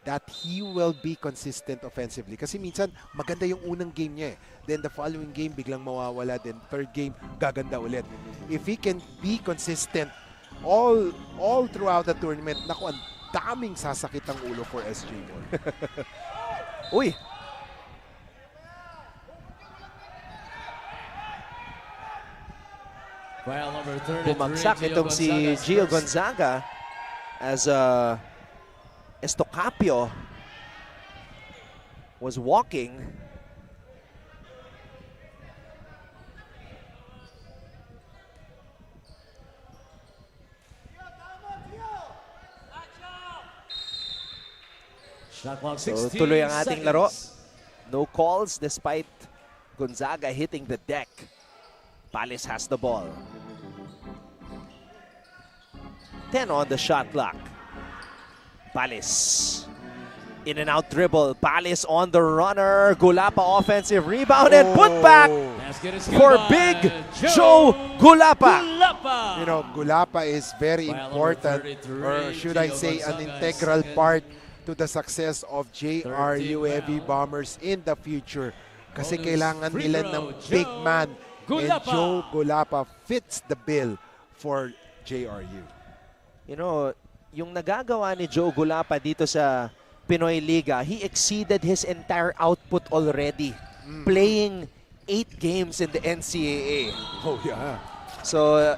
that he will be consistent offensively. Kasi minsan, maganda yung unang game niya eh. Then the following game, biglang mawawala. Then third game, gaganda ulit. If he can be consistent all throughout the tournament, naku, ang daming sasakit ang ulo for SJ Moore. Uy! File number 33. Bumagsak itong si Gio Gonzaga as Estocapio was walking. Shot clock So 16 tuloy ang ating laro. seconds. No calls despite Gonzaga hitting the deck. Palace has the ball. 10 on the shot clock. Palace. In and out dribble. Palace on the runner. Gulapa offensive rebound and put back Basket is for good big by Joe Gulapa. Gulapa. You know, Gulapa is very File number important, 33, or should I Gio say, an Gonzaga integral second. part to the success of 13 JRU Heavy foul. Bombers in the future. Kasi Bonus kailangan free nila throw, ng Joe big man. And Gulapa. Joe Gulapa fits the bill for JRU. You know, yung nagagawa ni Joe Gulapa dito sa Pinoyliga, he exceeded his entire output already. Playing 8 games in the NCAA. Oh, yeah. So,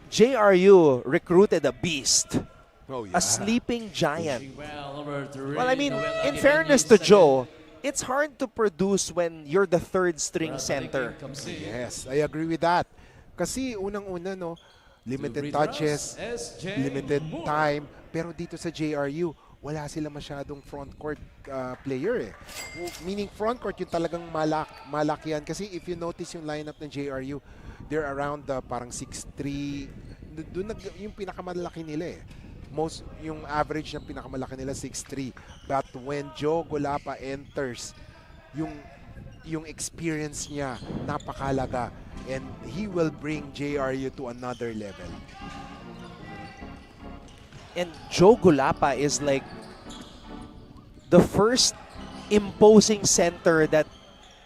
JRU recruited a beast. Oh, yeah. A sleeping giant. File number 3. Well, I mean, Noel in Aguimeño fairness to second. Joe, it's hard to produce when you're the third string center. Comes in. Yes, I agree with that. Kasi unang-una, no, limited Two free touches, throws, SJ limited Moore. time. Pero dito sa JRU, wala sila masyadong front court player eh. Meaning front court yung talagang malakihan. Kasi if you notice yung lineup ng JRU, they're around parang 6'3". Doon yung pinakamalaki nila eh. Yung average ng pinakamalaki nila 6'3". But when Joe Gulapa enters, yung experience niya napakalaga, and he will bring JRU to another level. And Joe Gulapa is like the first imposing center that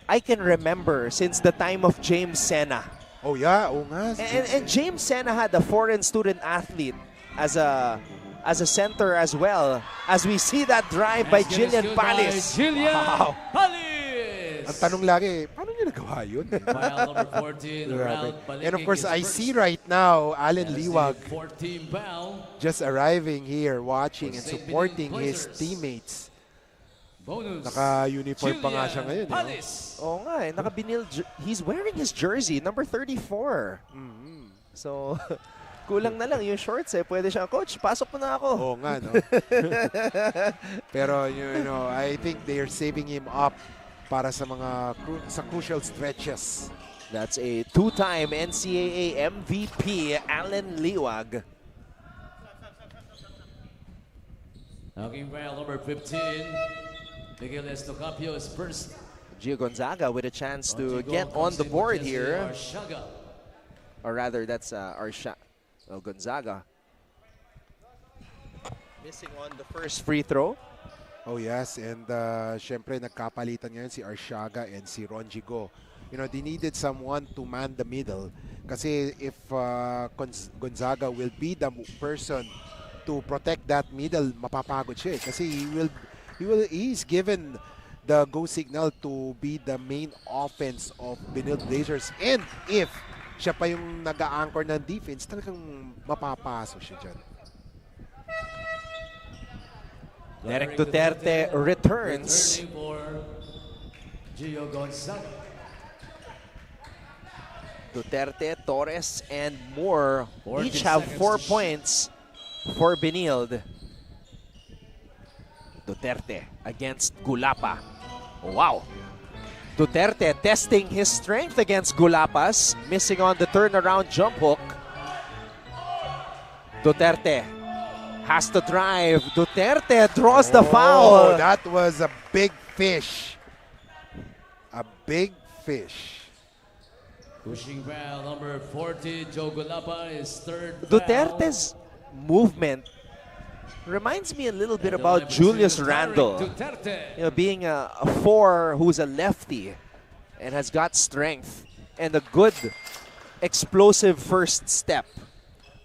I can remember since the time of James Sena. Oh yeah, oo nga. And James Sena had a foreign student athlete as a center as well. As we see that drive by Basket is Jillian good by Palis. Jillian Wow. Palis. Ang tanong lagi, paano niya nagawa yun? File number 14. Grabe. Round And of course, is I first. see right now Allen That's the Liwag 14 foul. just arriving here, watching and For St. supporting Benilde his Blazers. teammates. Bonus. Naka-uniform pa nga siya ngayon. Eh, no? Palis. Oo nga eh, he's wearing his jersey, number 34. So, kulang na lang yung shorts eh. Pwede siya, Coach, pasok mo na ako. Oo nga, no? Pero, you know, I think they're saving him up para sa mga sa crucial stretches. That's a two-time NCAA MVP, Allen Liwag. Knocking foul number 15. Miguel Estocapio is first. Gio Gonzaga with a chance to Contigo get on comes the in board with Jesse here. Arciaga. Or rather, that's Gonzaga. Missing on the first free throw. Oh yes, and syempre nagkapalitan ngayon si Arciaga and si Ronjigo. You know, they needed someone to man the middle. Kasi if Gonzaga will be the person to protect that middle, mapapagod siya eh. Kasi he's given the go signal to be the main offense of Benilde Blazers. And if siya pa yung nag-a-anchor ng defense, talagang mapapaso siya dyan. Derek Duterte returns. Returning for Gio Gonzaga. Duterte, Torres, and Moore 14 each have seconds 4 to shoot. points for Benilde. Duterte against Gulapa. Wow. Duterte testing his strength against Gulapas, missing on the turnaround jump hook. Duterte has to drive. Duterte draws the Oh, foul. that was a big fish. A big fish. Pushing foul number 40, Joe Gulapa, is third foul. Duterte's movement reminds me a little bit And about 11 Julius Derek Randle. Duterte. You know, being a 4 who's a lefty and has got strength and a good explosive first step.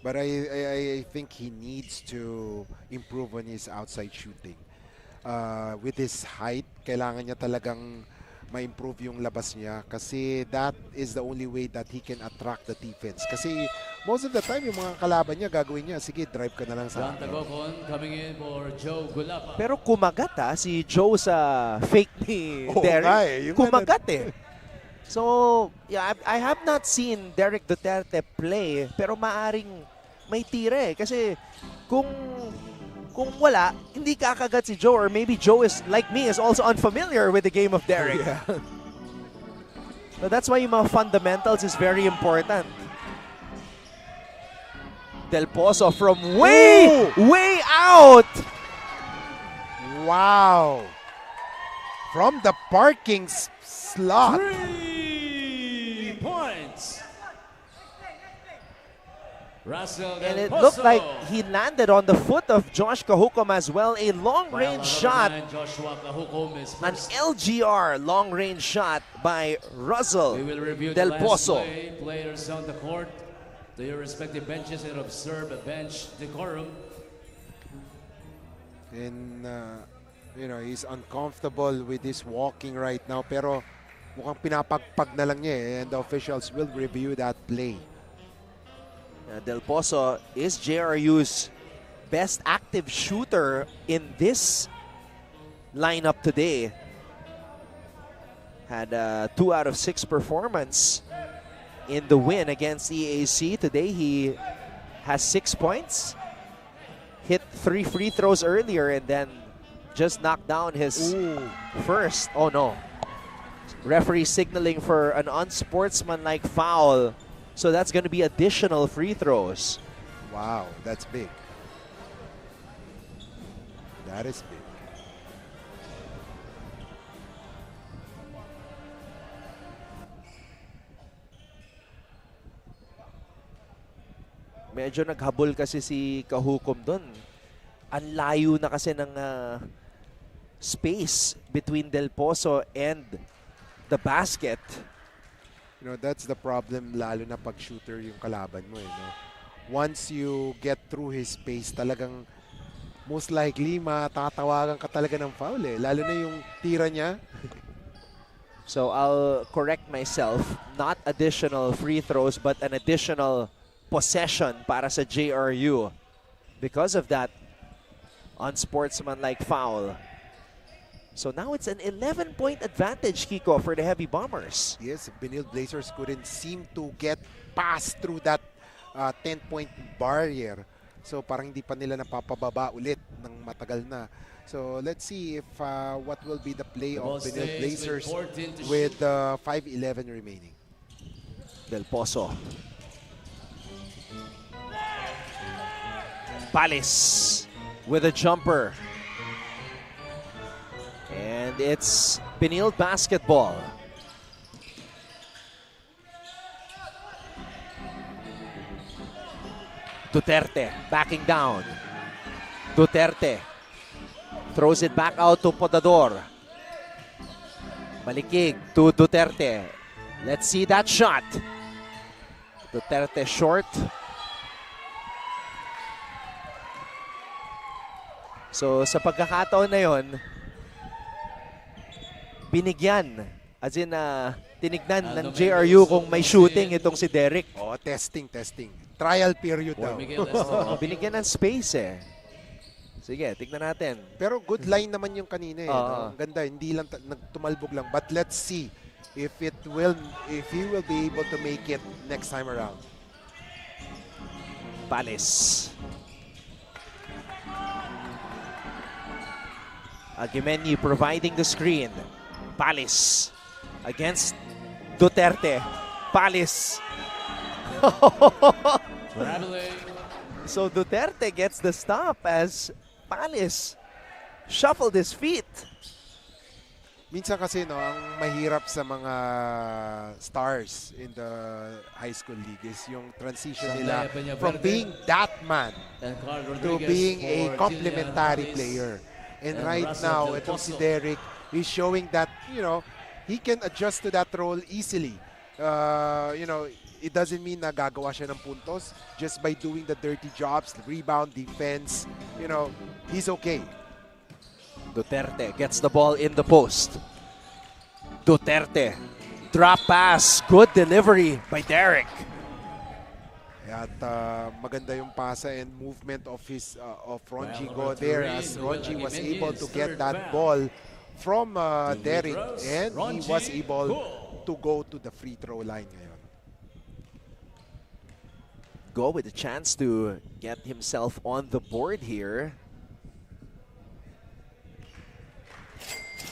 But I think he needs to improve on his outside shooting. With his height, kailangan niya talagang ma-improve yung labas niya kasi that is the only way that he can attract the defense. Kasi most of the time, yung mga kalaban niya, gagawin niya, sige, drive ka na lang sa John Tagocon coming in for Joe Gulapa. Pero kumagat si Joe sa fake ni Oo Derek. nga eh, yung Kumagat So, yeah, I have not seen Derek Duterte play, pero maaring may tira kasi kung wala, hindi kakagat si Joe, or maybe Joe is, like me, is also unfamiliar with the game of Derek. Yeah. So that's why yung mga fundamentals is very important. Del Pozo from way out! Wow! From the parking slot. 3 points. Russell And Del it Pozo. looked like he landed on the foot of Josh Cahucom as well. A long-range shot. Joshua Cahucom is An first. LGR long-range shot by Russell We will review Del the last Pozo. play. Players on the court to your respective benches and observe a bench decorum. And, you know, he's uncomfortable with his walking right now. Pero mukhang pinapagpag na lang niya eh, and the officials will review that play. Del Pozo is JRU's best active shooter in this lineup today. Had a 2 out of 6 performance in the win against EAC. Today he has 6 points. Hit 3 free throws earlier and then just knocked down his first. Oh no. Referee signaling for an unsportsmanlike foul. So that's going to be additional free throws. Wow, that's big. That is big. Medyo naghabol kasi si Cahucom doon. Ang layo na kasi ng space between Del Pozo and the basket. You know, that's the problem lalo na pag shooter yung kalaban mo. No? Once you get through his space, talagang most likely matatawagan ka talaga ng foul eh. Lalo na yung tira niya. So I'll correct myself. Not additional free throws but an additional possession para sa JRU because of that unsportsmanlike foul. So now it's an 11-point advantage, Kiko, for the Heavy Bombers. Yes, Benilde Blazers couldn't seem to get past through that 10-point barrier. So parang hindi pa nila napapababa ulit ng matagal na. So let's see if what will be the play of Benilde Blazers with 5:11 remaining. Del Pozo. Palis with a jumper. And it's Benilde basketball. Duterte backing down. Duterte throws it back out to Podador. Malikig to Duterte. Let's see that shot. Duterte short. So sa pagkakataon na yon, binigyan, as in tinignan ng JRU kung may shooting itong si Derek. Oh, testing. Trial period daw. Binigyan ng space eh. Sige, tignan natin. Pero good line naman yung kanina eh. No? Oo. Ang ganda, hindi lang nagtumalbog lang. But let's see if he will be able to make it next time around. Palis. Aguimeni providing the screen. Palis against Duterte. Palis. Traveling. So Duterte gets the stop as Panis shuffled his feet. Minsan kasi no, ang mahirap sa mga stars in the high school league is yung transition nila from being that man to being a complementary player. And right now, itong si Derek is showing that, you know, he can adjust to that role easily. You know, it doesn't mean na gagawa siya ng puntos just by doing the dirty jobs, rebound, defense. You know, he's okay. Duterte gets the ball in the post. Duterte, drop pass, good delivery by Derek. At maganda yung pasa and movement of his of Ronji Go there as Ronji was able to get that ball from Derek and he was able to go to the free throw line ngayon. Go with a chance to get himself on the board here.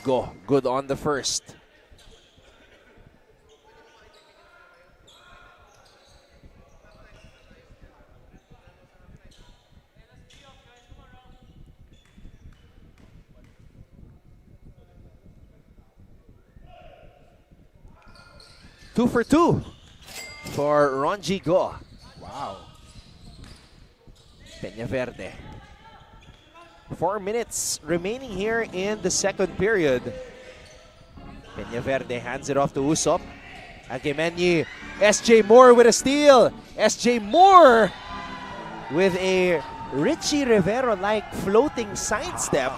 Go, good on the first. Two for two for Ronji Go. Wow. Peñaverde. 4 minutes remaining here in the second period. Peñaverde hands it off to Usop. Agimenyi. SJ Moore with a steal. SJ Moore with a Richie Rivero-like floating sidestep.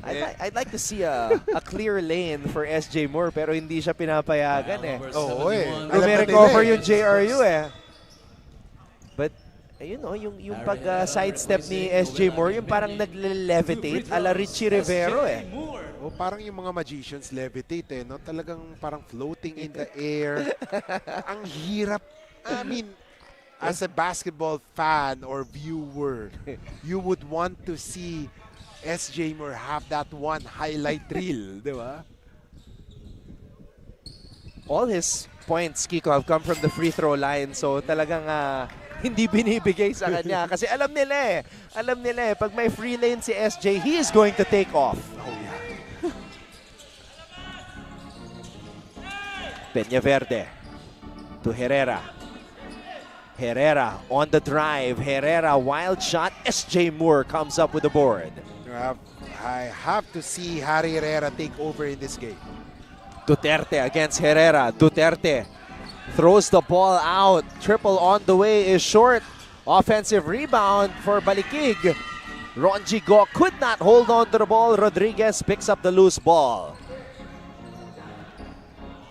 I'd like to see a clear lane for SJ Moore pero hindi siya pinapayagan eh. Oo eh. Recover yung JRU eh. But ayun oh, yung pag-sidestep ni SJ Moore, yung parang nagle-levitate ala Richie Rivero eh. Oh, parang yung mga magicians levitate eh, no? Talagang parang floating in the air. Ang hirap. I mean, as a basketball fan or viewer, you would want to see SJ Moore have that one highlight reel, di ba? All his points, Kiko, have come from the free throw line. So talagang hindi binibigay sa kanya. Kasi alam nila eh, pag may free lane si SJ, he is going to take off. Oh, yeah. Peñaverde to Herrera. Herrera on the drive. Herrera, wild shot. SJ Moore comes up with the board. I have to see Harry Herrera take over in this game. Duterte against Herrera. Duterte throws the ball out. Triple on the way is short. Offensive rebound for Balikig. Ronji Go could not hold on to the ball. Rodriguez picks up the loose ball.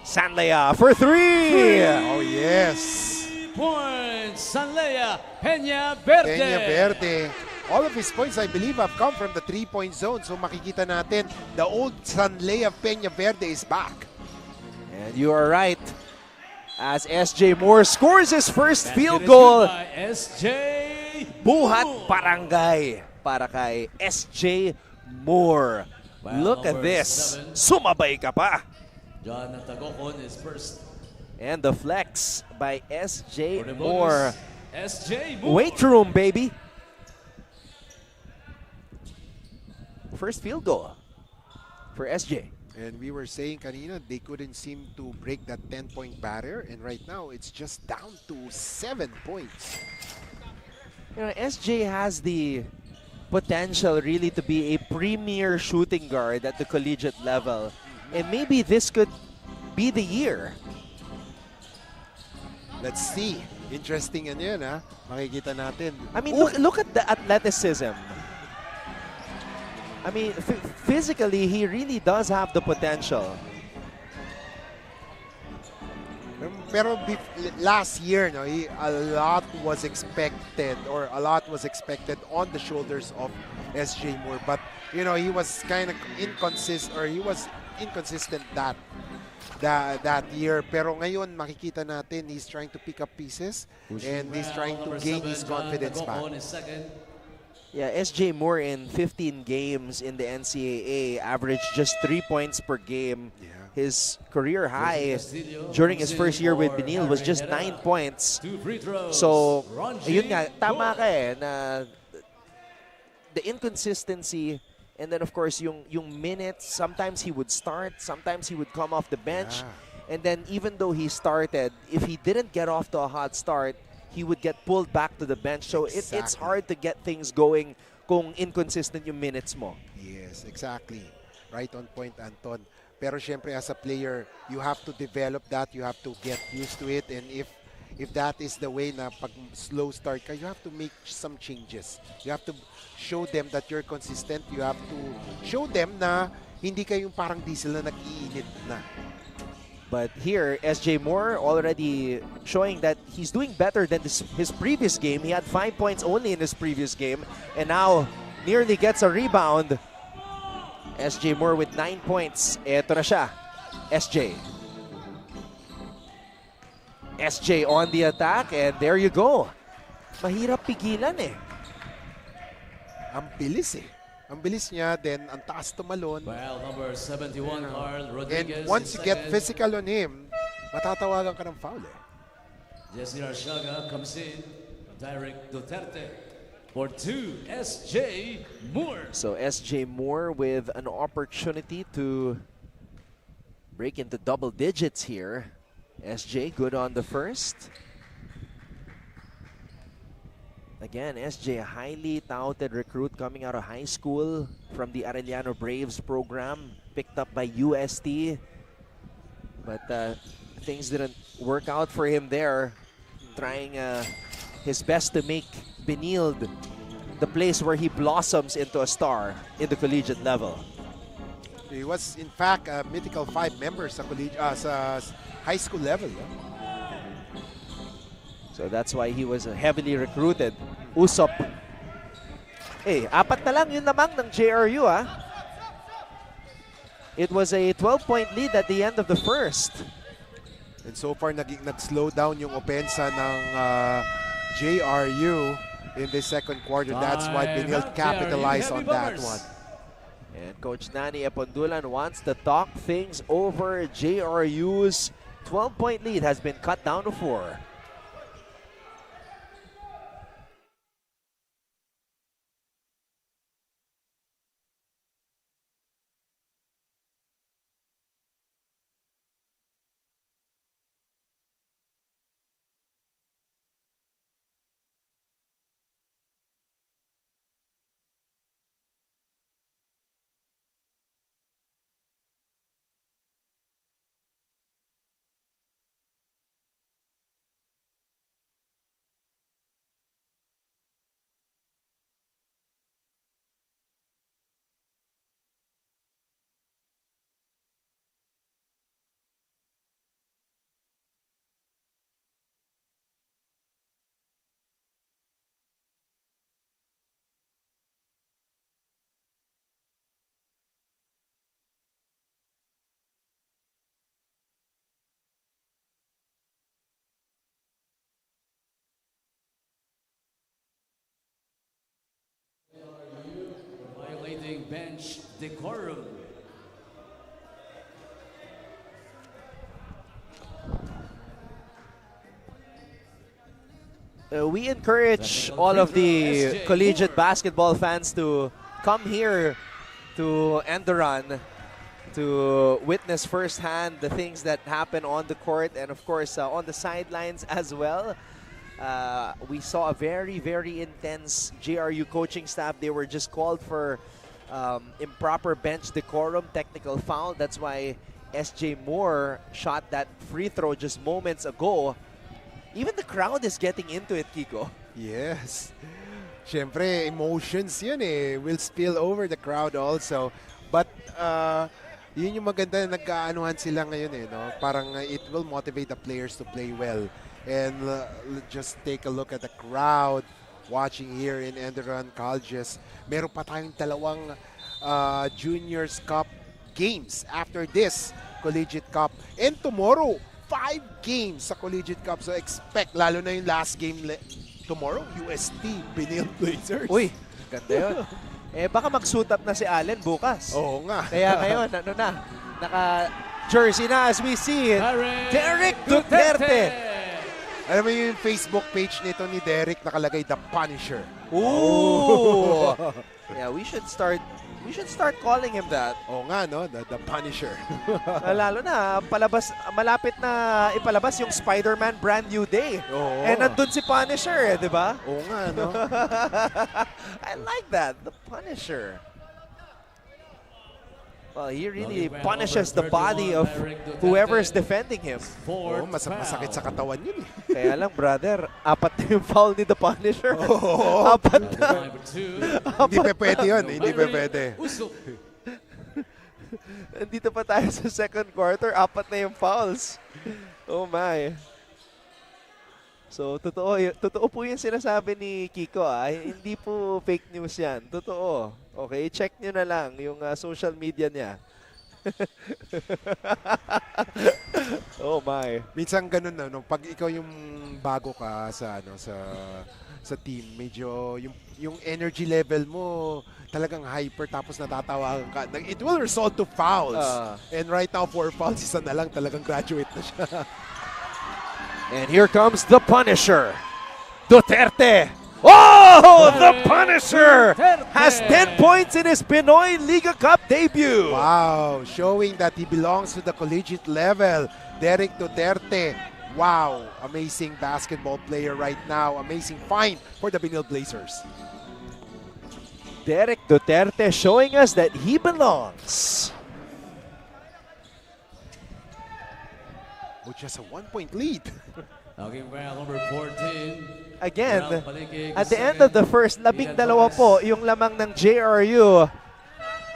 Sanlea for three. Oh, yes. Points, Sanlea Peñaverde. Peñaverde. All of his points, I believe, have come from the three-point zone. So makikita natin, the old Sanlea Peñaverde is back. And you are right. As SJ Moore scores his first field goal. SJ Buhat barangay para kay SJ Moore. Look at this. Sumabay ka pa. John Tagocon is first. And the flex by SJ Moore. SJ Moore. Weight room, baby. First field goal for SJ. And we were saying kanina, they couldn't seem to break that 10-point barrier. And right now, it's just down to 7 points. You know, SJ has the potential really to be a premier shooting guard at the collegiate level. And maybe this could be the year. Let's see. Interesting yan ha. Makikita natin. I mean, look at the athleticism. I mean, physically, he really does have the potential. Pero last year, no, a lot was expected on the shoulders of SJ Moore. But, you know, he was kind of inconsistent that year. Pero ngayon, makikita natin, he's trying to pick up pieces and he's trying to gain his confidence back. Yeah, SJ Moore in 15 games in the NCAA averaged just 3 points per game. Yeah. His career high Castillo during comes his in first year with for Benilde was just Harry 9 Herrera. points. 2 free throws. So, Ronji ayun nga, tama Moore. ka eh, na the inconsistency and then of course yung minutes, sometimes he would start, sometimes he would come off the bench. Yeah. And then even though he started, if he didn't get off to a hot start, he would get pulled back to the bench. So it's Exactly. hard to get things going kung inconsistent yung minutes mo. Yes, exactly. Right on point, Anton. Pero syempre, as a player, you have to develop that. You have to get used to it. And if that is the way na pag slow start ka, you have to make some changes. You have to show them that you're consistent. You have to show them na hindi ka yung parang diesel na nag-iinit na. But here, SJ Moore already showing that he's doing better than his previous game. He had 5 points only in his previous game. And now, nearly gets a rebound. SJ Moore with 9 points. Eto na siya. SJ. SJ on the attack. And there you go. Mahirap pigilan eh. Ang bilis eh. Ang bilis niya, then ang taas tumalon. Well, number 71, Carl Rodriguez. And once you get second. physical on him, matatawagan ka ng foul eh. Jesse Arciaga comes in. Derek Duterte for 2. SJ Moore. So SJ Moore with an opportunity to break into double digits here. SJ good on the first. Again, SJ, a highly touted recruit coming out of high school from the Arellano Braves program, picked up by UST. But things didn't work out for him there, trying his best to make Benilde the place where he blossoms into a star in the collegiate level. He was, in fact, a mythical 5 member sa high school level. Yeah? So that's why he was heavily recruited. Usop. Eh, 4 na lang yun namang ng JRU ah. It was a 12-point lead at the end of the first. And so far, nag-slow down yung opensa ng JRU in the second quarter. That's why Benilde capitalized on that one. And Coach Nani Epondulan wants to talk things over. JRU's 12-point lead has been cut down to 4. Violating bench decorum. We encourage all of the collegiate basketball fans to come here to ENDERUN to witness firsthand the things that happen on the court and of course on the sidelines as well. We saw a very, very intense JRU coaching staff. They were just called for improper bench decorum, technical foul. That's why SJ Moore shot that free throw just moments ago. Even the crowd is getting into it, Kiko. Yes. Siyempre, emotions yun eh. Will spill over the crowd also. But yun yung maganda na nag-aanuhan sila ngayon eh. No? Parang it will motivate the players to play well. And just take a look at the crowd watching here in ENDERUN Colleges. Meron pa tayong dalawang Juniors Cup games after this Collegiate Cup. And tomorrow, 5 games sa Collegiate Cup. So expect, lalo na yung last game tomorrow, UST, Benilde Blazers. Uy, ganda yun. Baka mag-suit up na si Allen bukas. Oo nga. Kaya ngayon, ano na, naka-jersey na as we see it. Derek Duterte. Alam mo yung Facebook page nito ni Derek, nakalagay The Punisher. Ooh! Yeah, we should start calling him that. Oo nga, no? The Punisher. Lalo na, malapit na ipalabas yung Spider-Man Brand New Day. Oo. Nandun si Punisher, di ba? Oo nga, no? I like that, the Punisher. Well, he really punishes the body of whoever's defending him. Oo, masakit sa katawan yun eh. Kaya lang, brother, 4 na yung foul ni the Punisher. Oo. 4 na. Hindi pa pwede yun. Hindi pa pwede. Nandito pa tayo sa second quarter, 4 na yung fouls. Oh my. So, totoo po yung sinasabi ni Kiko. Hindi po fake news yan. Totoo. Okay, check nyo na lang yung social media niya. Oh my. Minsan ganun na, no? Pag ikaw yung bago ka sa team, medyo yung energy level mo talagang hyper tapos natatawagan ka. It will result to fouls. And right now, 4 fouls, isa na lang, talagang graduate na siya. And here comes the Punisher, Duterte. Oh, the Punisher has 10 points in his Pinoyliga Cup debut. Wow, showing that he belongs to the collegiate level. Derek Duterte. Wow, amazing basketball player right now. Amazing find for the Benilde Blazers. Derek Duterte showing us that he belongs. With just a 1-point lead. Okay, round number 14. Again, at the end of the first, 12 po yung lamang ng JRU.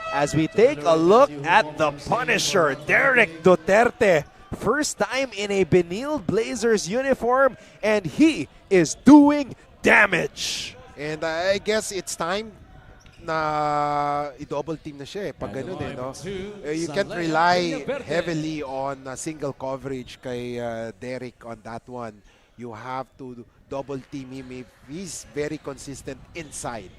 As we take a look at the Punisher, Derek Duterte. First time in a Benilde Blazers uniform, and he is doing damage. And I guess it's time na i-double team na siya eh. Pag ganun eh, no? You can't rely heavily on single coverage kay Derek on that one. You have to double team him if he's very consistent inside.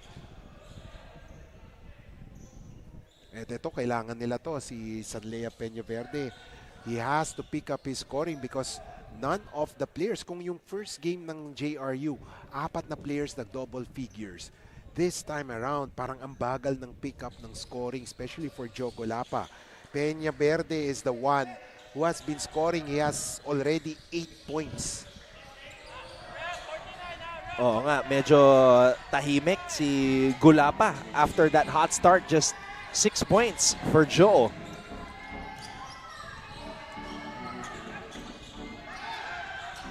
And ito, kailangan nila to. Si Sanlea Peñaverde, he has to pick up his scoring because none of the players, kung yung first game ng JRU, 4 na players nag-double figures. This time around, parang ang bagal ng pick-up ng scoring, especially for Joe Golapa. Peñaverde is the one who has been scoring. He has already 8 points. Oo nga, medyo tahimik si Golapa. After that hot start, just 6 points for Joe.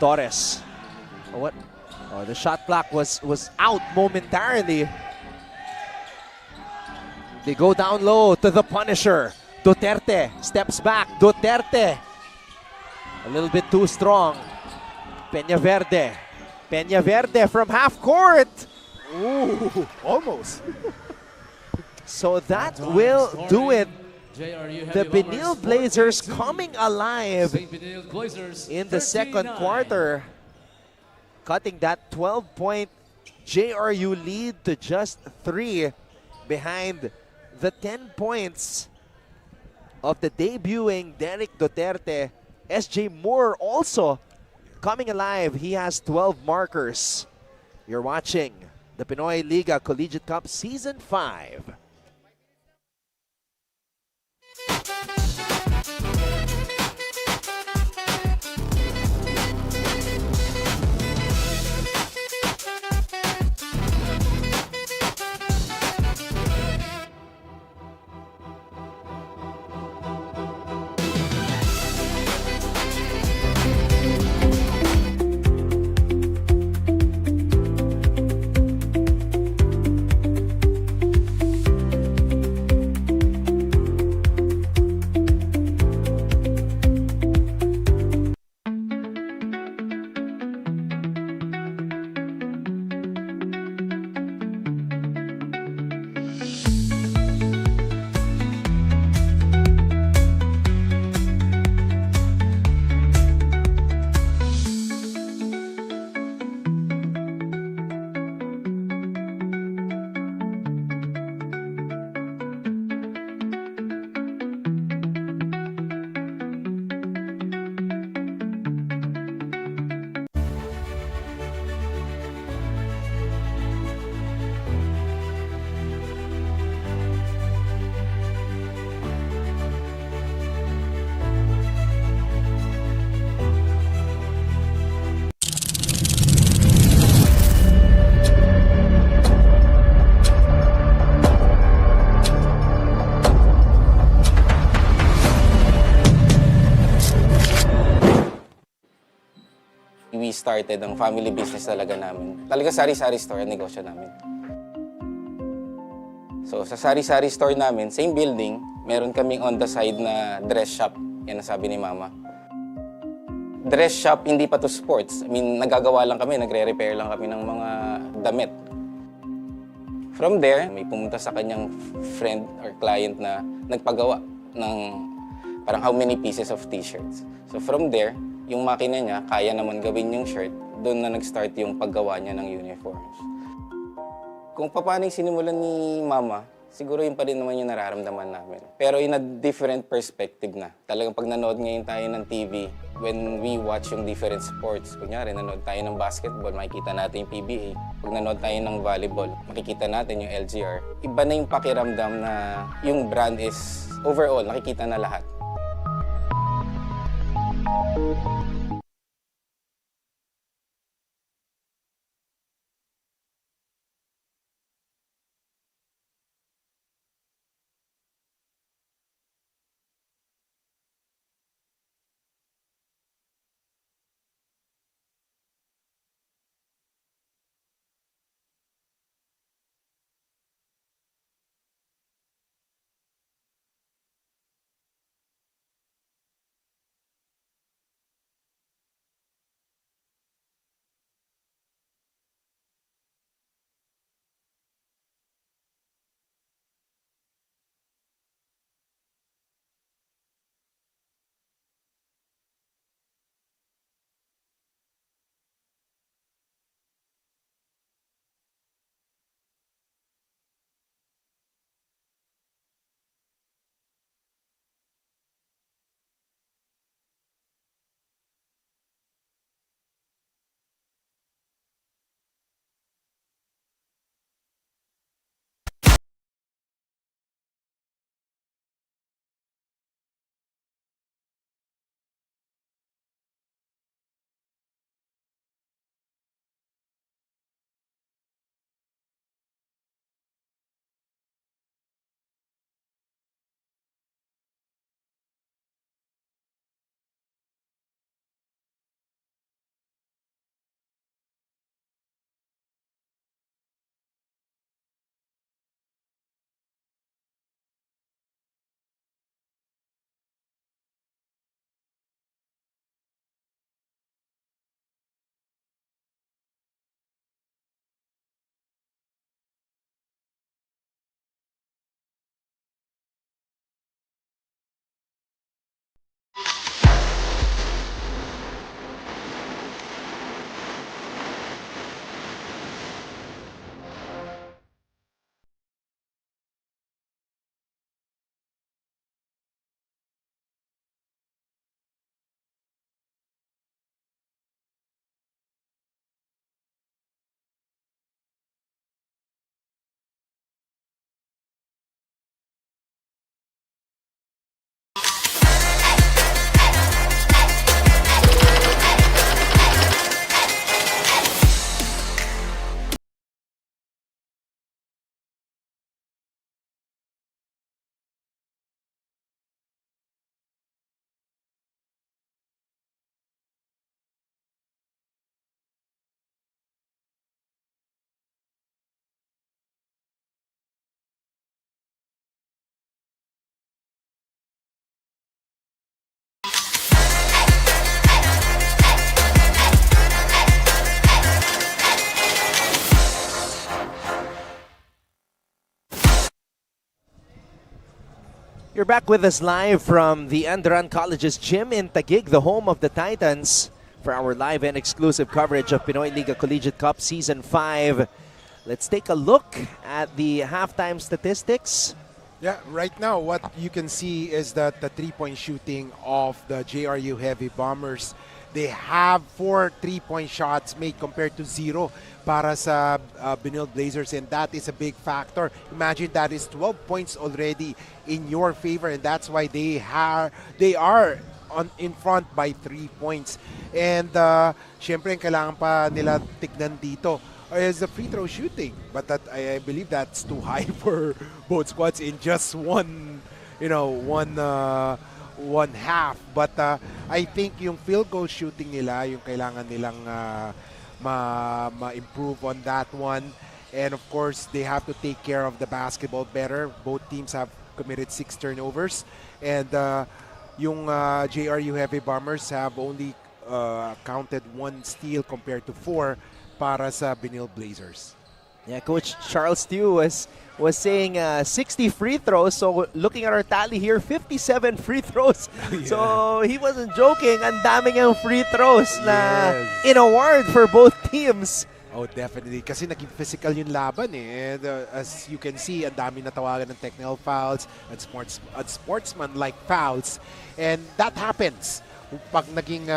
Torres. Oh, what? Oh, the shot clock was out momentarily. They go down low to the Punisher. Duterte steps back. Duterte. A little bit too strong. Peñaverde. Peñaverde from half court. Ooh, almost. So that will do it. The Benilde Blazers coming alive in the second quarter, cutting that 12-point JRU lead to just 3 behind the 10 points of the debuting Derek Duterte. SJ Moore also coming alive. He has 12 markers. You're watching the Pinoyliga Collegiate Cup Season 5. started ang family business talaga namin. Talaga sari-sari store ang negosyo namin. So sa sari-sari store namin, same building, meron kaming on the side na dress shop. Yan ang sabi ni Mama. Dress shop, hindi pa to sports. I mean, nagagawa lang kami, nagre-repair lang kami ng mga damit. From there, may pumunta sa kanyang friend or client na nagpagawa ng parang how many pieces of t-shirts. So from there, yung makina niya, kaya naman gawin yung shirt, doon na nag-start yung paggawa niya ng uniforms. Kung paano yung sinimulan ni Mama, siguro yun pa rin naman yung nararamdaman namin. Pero in a different perspective na. Talagang pag nanood ngayon tayo ng TV, when we watch yung different sports, kunyari nanood tayo ng basketball, makikita natin yung PBA. Pag nanood tayo ng volleyball, makikita natin yung LGR. Iba na yung pakiramdam na yung brand is overall, nakikita na lahat. You're back with us live from the ENDERUN College's gym in Taguig, the home of the Titans, for our live and exclusive coverage of Pinoyliga Collegiate Cup Season 5. Let's take a look at the halftime statistics. Yeah, right now what you can see is that the three-point shooting of the JRU Heavy Bombers, they have 4 3-point shots made compared to 0 para sa Benilde Blazers, and that is a big factor. Imagine that is 12 points already in your favor, and that's why they are in front by 3 points. And syempre ang kailangan pa nila tignan dito is the free throw shooting, but that I believe that's too high for both squads in just one one half. But I think yung field goal shooting nila, yung kailangan nilang ma-improve on that one. And of course, they have to take care of the basketball better. Both teams have committed 6 turnovers. And yung JRU Heavy Bombers have only counted 1 steal compared to 4 para sa Benilde Blazers. Yeah, Coach Charles Tew was saying 60 free throws. So looking at our tally here, 57 free throws. Yeah. So he wasn't joking. Ang daming yung free throws na Yes. in award for both teams. Oh, definitely. Kasi naging physical yung laban eh. And as you can see, ang dami natawagan ng technical fouls at sportsman-like fouls. And that happens pag naging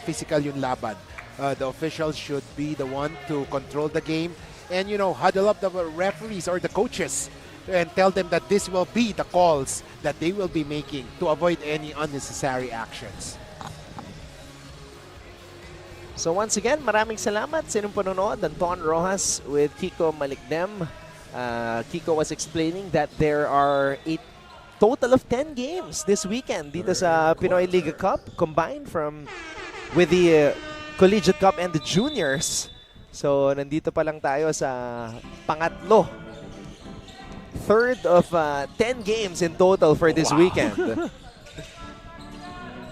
physical yung laban. The officials should be the one to control the game and, you know, huddle up the referees or the coaches and tell them that this will be the calls that they will be making to avoid any unnecessary actions. So once again, maraming salamat sa inyong panonood. Anton Rojas with Kiko Malikdem. Kiko was explaining that there are a total of 10 games this weekend dito sa Pinoyliga Cup combined with the Collegiate Cup and the Juniors. So nandito pa lang tayo sa pangatlo. Third of 10 games in total for this weekend.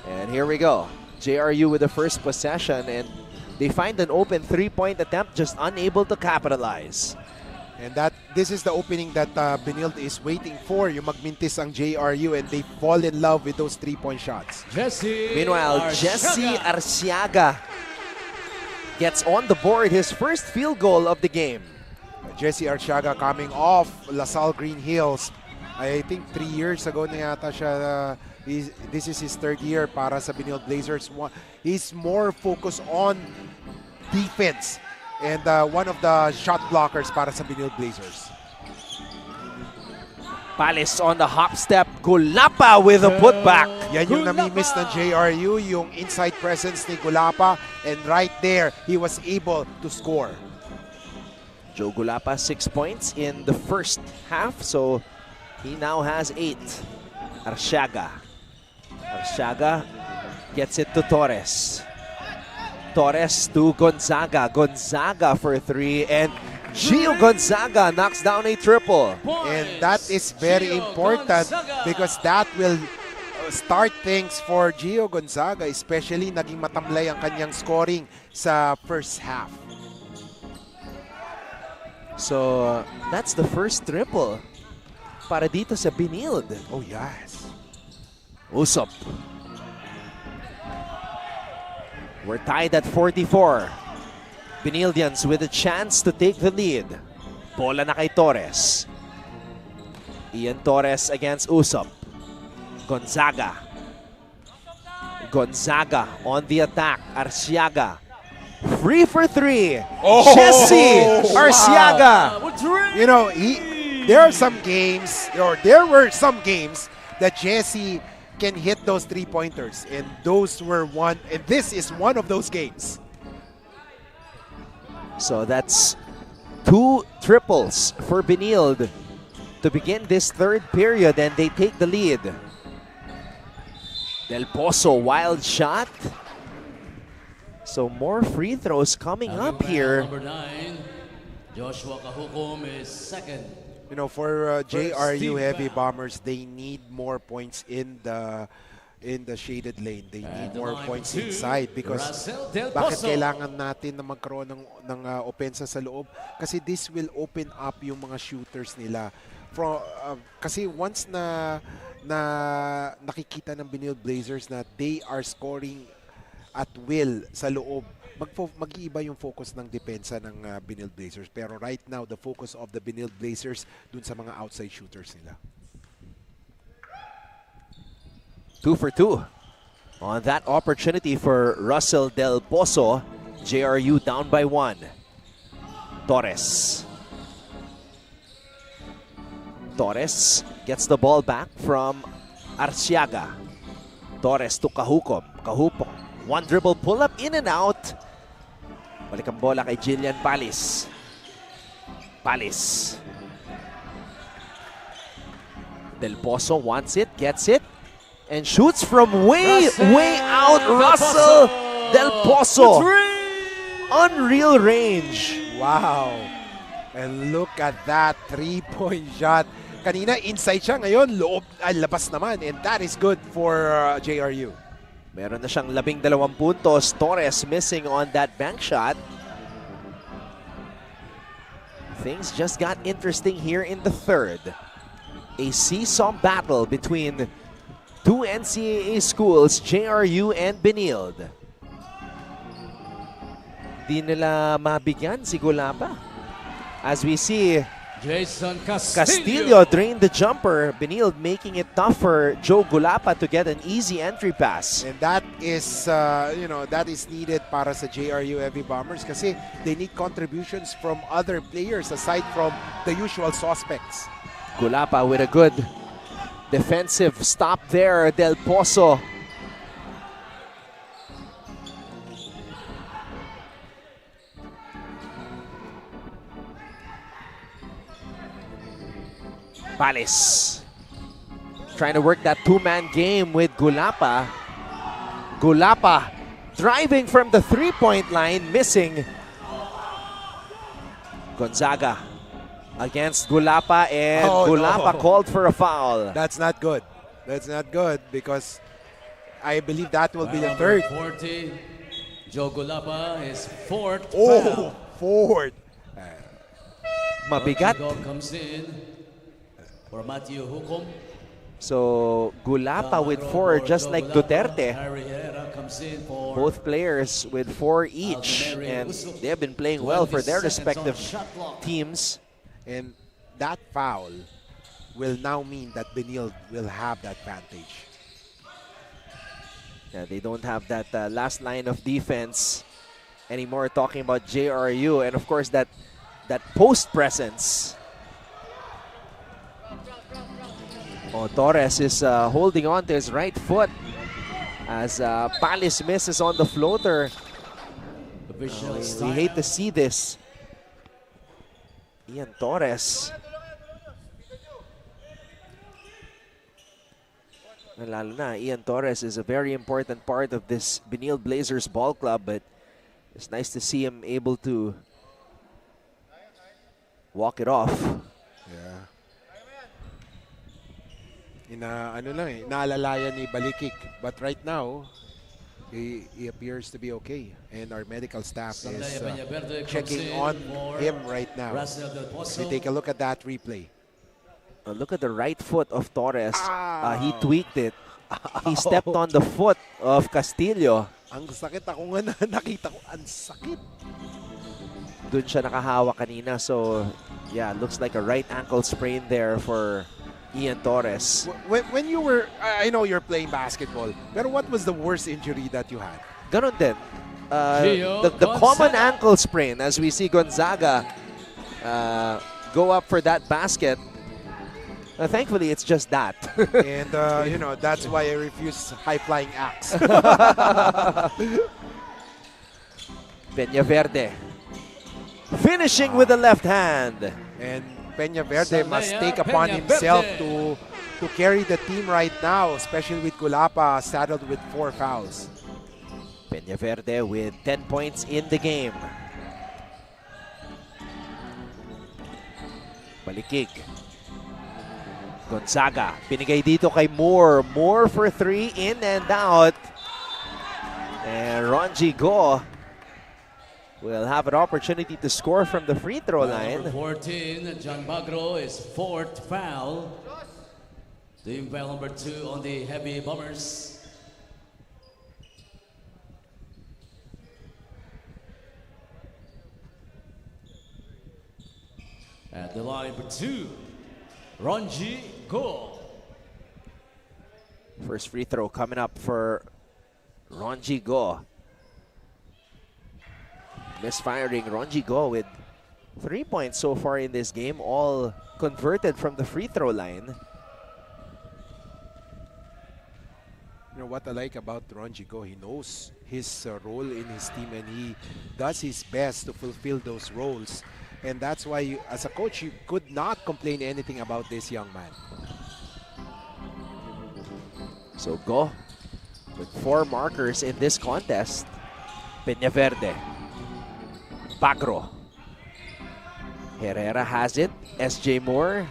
And here we go. JRU with the first possession, and they find an open 3-point attempt, just unable to capitalize. And this is the opening that Benilde is waiting for. Yung magmintis ang JRU and they fall in love with those 3-point shots. Meanwhile, Jesse Arciaga gets on the board his first field goal of the game. Jesse Arciaga coming off LaSalle Green Hills. I think 3 years ago na yata siya. This is his 3rd year para sa Benilde Blazers. He's more focused on defense and one of the shot blockers para sa Benilde Blazers. Palis on the hop step. Gulapa with a putback. Yan yung namimiss ng JRU, yung inside presence ni Gulapa, and right there, he was able to score. Joe Gulapa 6 points in the first half, so he now has 8. Arciaga gets it to Torres. Torres to Gonzaga. Gonzaga for 3, and Gio Gonzaga knocks down a triple. And that is very important because that will start things for Gio Gonzaga, especially naging matamlay ang kanyang scoring sa first half. So that's the first triple para dito sa Benilde. Oh yes. Usop. We're tied at 44. Benildians with a chance to take the lead. Bola na kay Torres. Ian Torres against Usop. Gonzaga. Gonzaga on the attack. Arciaga. Free for 3. Oh, Jesse Arciaga. You know, there were some games that Jesse can hit those 3-pointers, and those were one, and this is one of those games. So that's 2 triples for Benilde to begin this 3rd period, and they take the lead. Del Pozo, wild shot. So more free throws coming up here. Number 9, Joshua Kahukom is 2nd. You know, for JRU Steve Heavy Bam. Bombers, they need more points in the shaded lane. They need more points inside because Russell Del bakit Pozo. kailangan natin na magkaroon ng opensa sa loob? Kasi this will open up yung mga shooters nila. Kasi once na nakikita ng Benilde Blazers na they are scoring at will sa loob, mag-iiba yung focus ng depensa ng Benilde Blazers. Pero right now, the focus of the Benilde Blazers dun sa mga outside shooters nila. 2 for 2 on that opportunity for Russell Del Pozo. JRU down by 1. Torres. Torres gets the ball back from Arciaga. Torres to Kahukom. Kahukom. One dribble pull-up, in and out. Balik ang bola kay Jillian Palis. Palis. Del Pozo wants it, gets it. And shoots from way out. Russell Del Pozo. Unreal range. Wow. And look at that 3-point shot. Kanina inside siya, ngayon loob, labas naman. And that is good for JRU. Meron na siyang 12 puntos. Torres missing on that bank shot. Things just got interesting here in the third. A seesaw battle between two NCAA schools, JRU and Benilde. Di nila mabigyan si Gulapa. As we see, Jason Castillo drained the jumper. Benilde making it tough for Joe Gulapa to get an easy entry pass. And that is, that is needed para sa JRU Heavy Bombers kasi they need contributions from other players aside from the usual suspects. Gulapa with a good defensive stop there. Del Pozo. Palis trying to work that two-man game with Gulapa. Gulapa driving from the three-point line, missing. Gonzaga against Gulapa, and Gulapa called for a foul. That's not good. That's not good because I believe that will be the third. 40, Joe Gulapa is fourth. Oh, fourth. Mabigat. Comes in for Matthew Hukom. So Gulapa with 4, just like Duterte. Comes in for Both players with 4 each, and they have been playing well for their respective teams. And that foul will now mean that Benilde will have that advantage. Yeah, they don't have that last line of defense anymore, talking about JRU, and of course that post presence. Torres is holding on to his right foot as Palis misses on the floater. We hate to see this. Ian Torres. Lalo na, Ian Torres is a very important part of this Benilde Blazers ball club, but it's nice to see him able to walk it off. Yeah. Naalalayan ni Balikik. But right now, he appears to be okay. And our medical staff is checking on him right now. We take a look at that replay. Look at the right foot of Torres. He tweaked it. He stepped on the foot of Castillo. Ang sakit, ako nga nakita ko. Ang sakit. Dun siya nakahawa kanina. So, yeah, looks like a right ankle sprain there for Ian Torres. When you were, I know you're playing basketball, but what was the worst injury that you had? Ganon din. The common ankle sprain, as we see Gonzaga go up for that basket. Thankfully, it's just that. And, that's why I refuse high-flying acts. Peñaverde finishing with the left hand. And Peñaverde must take upon himself to carry the team right now, especially with Gulapa saddled with 4 fouls. Peñaverde with 10 points in the game. Balikig. Gonzaga, binigay dito kay Moore. Moore for 3, in and out. And Ronji Go will have an opportunity to score from the free throw line. Number 14, John Magro is 4th foul. Team foul number 2 on the Heavy Bombers. At the line for 2, Ronji Go. First free throw coming up for Ronji Go. Misfiring Ronji Go with 3 points so far in this game, all converted from the free throw line. You know what I like about Ronji Go? He knows his role in his team and he does his best to fulfill those roles. And that's why, as a coach, you could not complain anything about this young man. So Go with 4 markers in this contest. Peñaverde. Bagro. Herrera has it. SJ Moore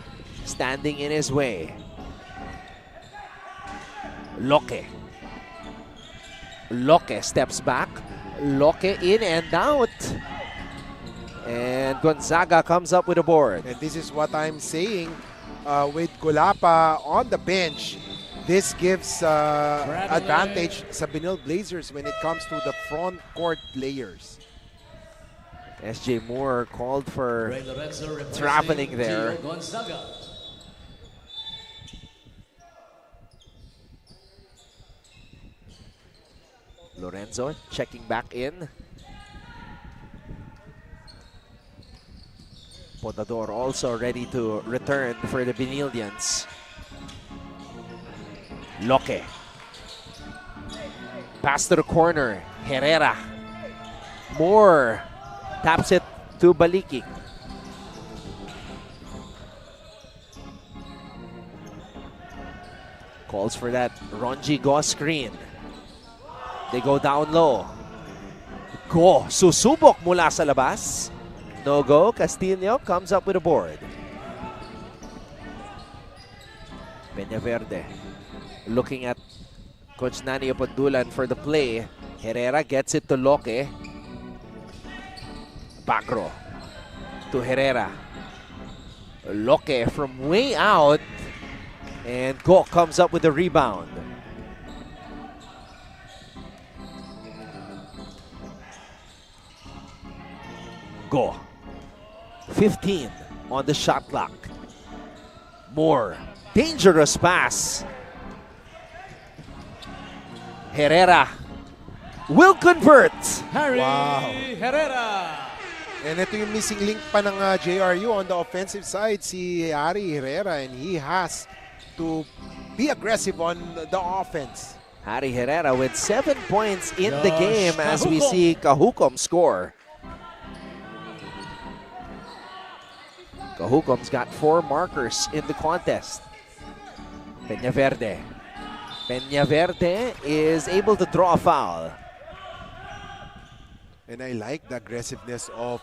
standing in his way. Loque. Loque steps back. Loque in and out. And Gonzaga comes up with a board. And this is what I'm saying with Gulapa on the bench. This gives advantage sa Benilde Blazers when it comes to the front court players. SJ Moore called for traveling there. Lorenzo checking back in. Podador also ready to return for the Benildians. Loque. Pass to the corner. Herrera. Moore taps it to Baliki. Calls for that Ronji Go screen. They go down low. Go. Susubok mula sa labas. No go. Castillo comes up with a board. Peñaverde looking at Coach Nani Opaddulan for the play. Herrera gets it to Loque. Bagro to Herrera. Loque from way out. And Go comes up with the rebound. Go. 15 on the shot clock. Moore. Dangerous pass. Herrera will convert. Wow. Herrera. And ito yung missing link pa ng JRU on the offensive side, si Harry Herrera, and he has to be aggressive on the offense. Harry Herrera with 7 points in the game as we see Kahukom score. Kahukom's got 4 markers in the contest. Peñaverde. Peñaverde is able to draw a foul. And I like the aggressiveness of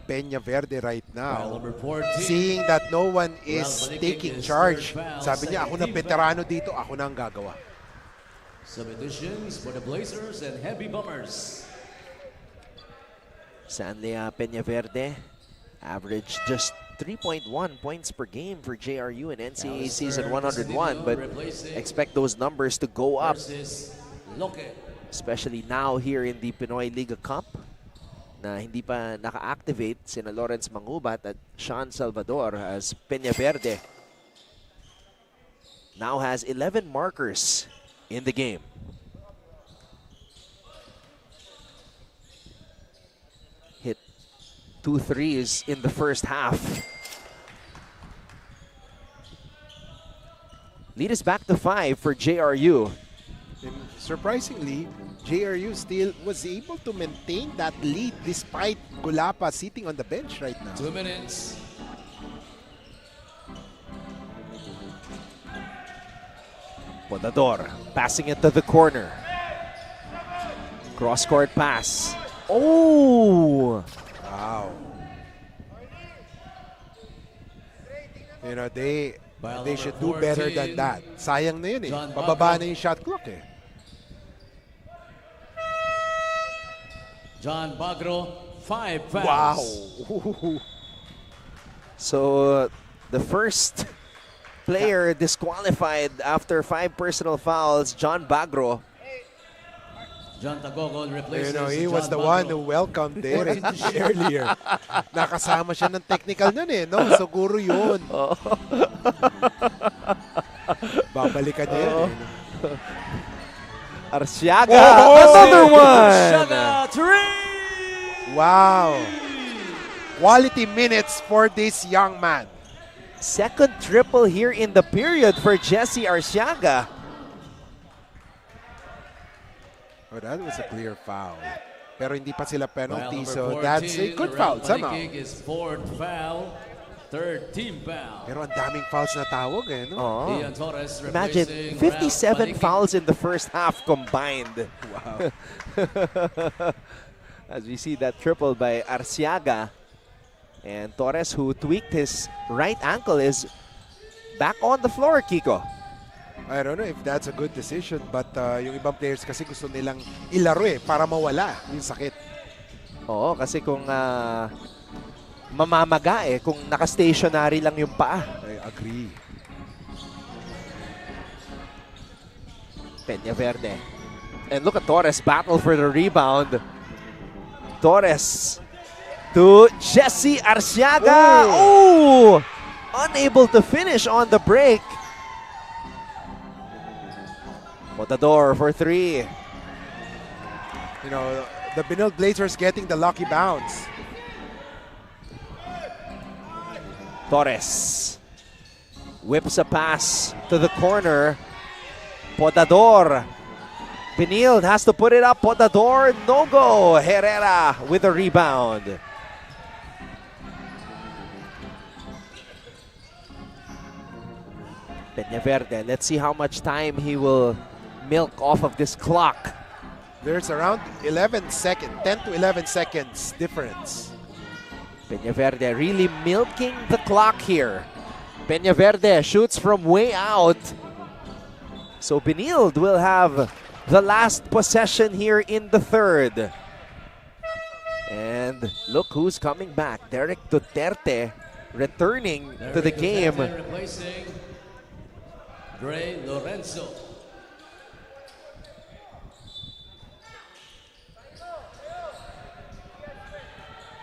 Peñaverde right now. Number 14. Seeing that no one is taking charge. Sabi niya, ako na veterano dito, ako na ang gagawa. Substitutions for the Blazers and Heavy Bummers. Stanley Peñaverde averaged just 3.1 points per game for JRU in NCAA Season 101, but expect those numbers to go up, especially now here in the Pinoyliga Cup na hindi pa naka-activate sina Lawrence Mangubat at Sean Salvador, as Peñaverde now has 11 markers in the game. Hit 2 threes in the first half. Lead is back to 5 for JRU. And surprisingly, JRU still was able to maintain that lead despite Gulapa sitting on the bench right now. 2 minutes. Podador passing it to the corner. Cross-court pass. Oh! Wow. You know, they should do better than that. Sayang na yun eh. Pababa na yung shot clock eh. John Bagro, 5 fouls. Wow. So the first player disqualified after 5 personal fouls, John Bagro. John Tagogon replaces You know, he John was the Bagro. one who welcomed Derek earlier. Nakasama siya ng technical nun eh, no? Siguro yun. Babalikan niya yun eh. Arciaga, another one! Arciaga, 3! Wow. Quality minutes for this young man. Second triple here in the period for Jesse Arciaga. Oh, that was a clear foul. Pero hindi pa sila penalty, Foul so number that's a 14, good foul around somehow. Panikig, his 4th foul. third team foul. Pero ang daming fouls na tawag eh, no? Oo. Ian Torres Imagine, replacing 57 fouls in the first half combined. Wow. As we see that triple by Arciaga. And Torres, who tweaked his right ankle, is back on the floor, Kiko. I don't know if that's a good decision, but yung ibang players kasi gusto nilang ilaro eh, para mawala yung sakit. Oo, kasi kung mamamaga eh, kung naka-stationary lang yung paa. I agree. Peña Verde. And look at Torres battle for the rebound. Torres to Jesse Arciaga. Oh! Unable to finish on the break. Botador for three. You know, the Benilde Blazers getting the lucky bounce. Torres whips a pass to the corner. Potador. Benilde has to put it up. Potador, no go. Herrera with a rebound. Peña Verde, let's see how much time he will milk off of this clock. There's around 11 seconds, 10 to 11 seconds difference. Peña Verde really milking the clock here. Peña Verde shoots from way out. So Benilde will have the last possession here in the third. And look who's coming back. Derek Duterte returning to the game. Replacing Dre Lorenzo.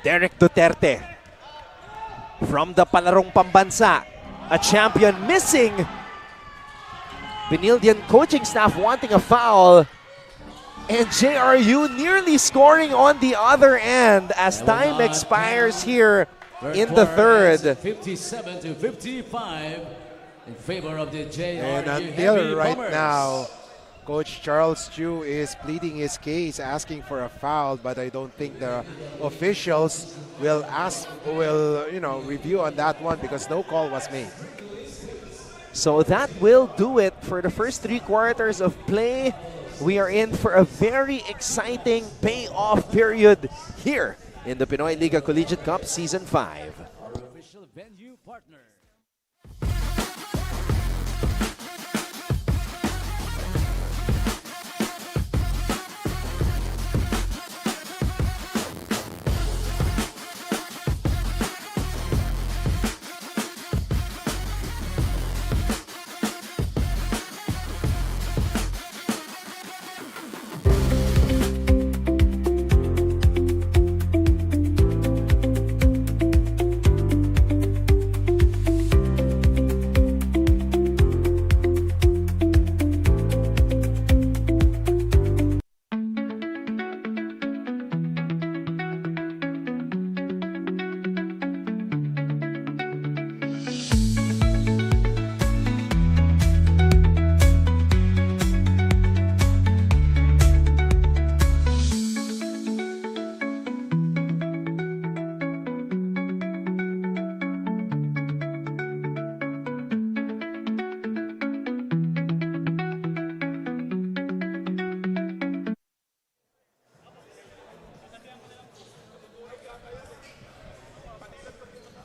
Derek Duterte from the Palarong Pambansa. A champion missing. Benildian coaching staff wanting a foul. And JRU nearly scoring on the other end as time expires here in the third. 57 to 55 in favor of the JRU And Heavy until right Bombers. now, Coach Charles Chu is pleading his case, asking for a foul, but I don't think the officials will review on that one because no call was made. So that will do it for the first 3 quarters of play. We are in for a very exciting payoff period here in the Pinoyliga Collegiate Cup Season 5. Our official venue partner.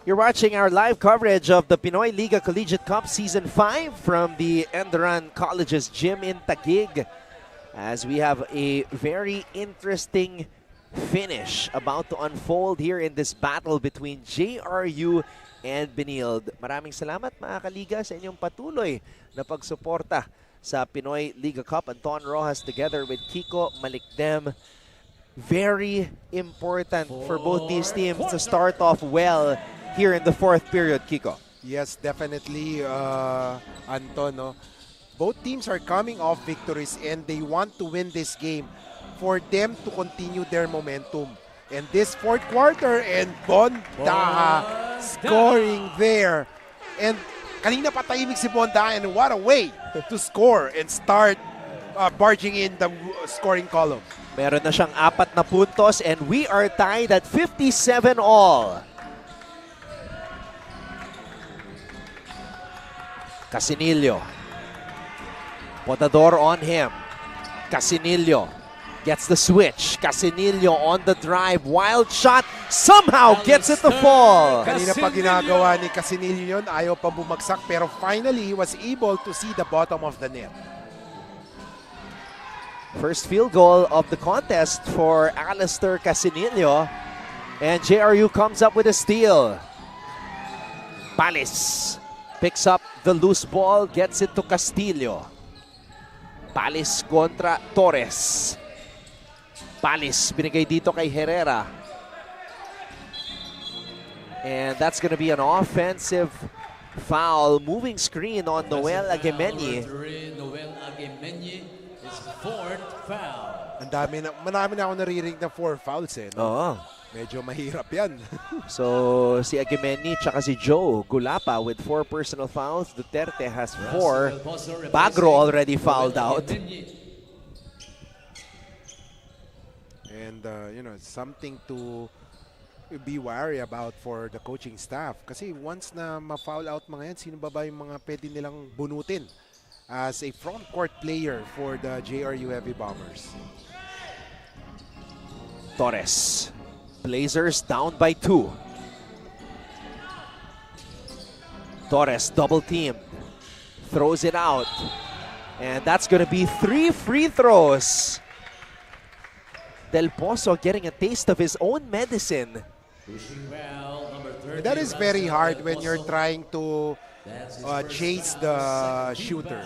You're watching our live coverage of the Pinoyliga Collegiate Cup Season 5 from the ENDERUN College's gym in Taguig, as we have a very interesting finish about to unfold here in this battle between JRU and Benilde. Maraming salamat mga kaliga sa inyong patuloy na pagsuporta sa Pinoyliga Cup. Anton Rojas together with Kiko Malikdem. Very important for both these teams to start off well here in the fourth period, Kiko. Yes, definitely, Anton. No? Both teams are coming off victories and they want to win this game for them to continue their momentum. And this fourth quarter, and Bondaha scoring there. And kanina patahimik si Bondaha, and what a way to score and start barging in the scoring column. Meron na siyang 4 na puntos and we are tied at 57 all. Casinillo. Potador on him. Casinillo gets the switch. Casinillo on the drive. Wild shot. Somehow gets it to fall. Kanina pa ginagawa ni Casinillo yun, ayaw pa bumagsak, pero finally he was able to see the bottom of the net. First field goal of the contest for Alistair Casinillo. And JRU comes up with a steal. Palis picks up the loose ball, gets it to Castillo. Palis kontra Torres. Palis binigay dito kay Herrera. And that's going to be an offensive foul. Moving screen on Noel Aguimeñi. Noel Aguimeñi is fourth foul. Marami na ako naririnig na 4 fouls eh. No? Oo. Medyo mahirap yan. So, si Aguimeñi tsaka si Joe Gulapa with 4 personal fouls. Duterte has 4. Bagro already fouled out. And, something to be wary about for the coaching staff. Kasi once na ma-foul out mga yan, sino ba yung mga pwede nilang bunutin as a front court player for the JRU Heavy Bombers? Torres. Blazers down by 2. Torres double teamed. Throws it out. And that's going to be 3 free throws. Del Pozo getting a taste of his own medicine. That is very hard when you're trying to chase the shooter.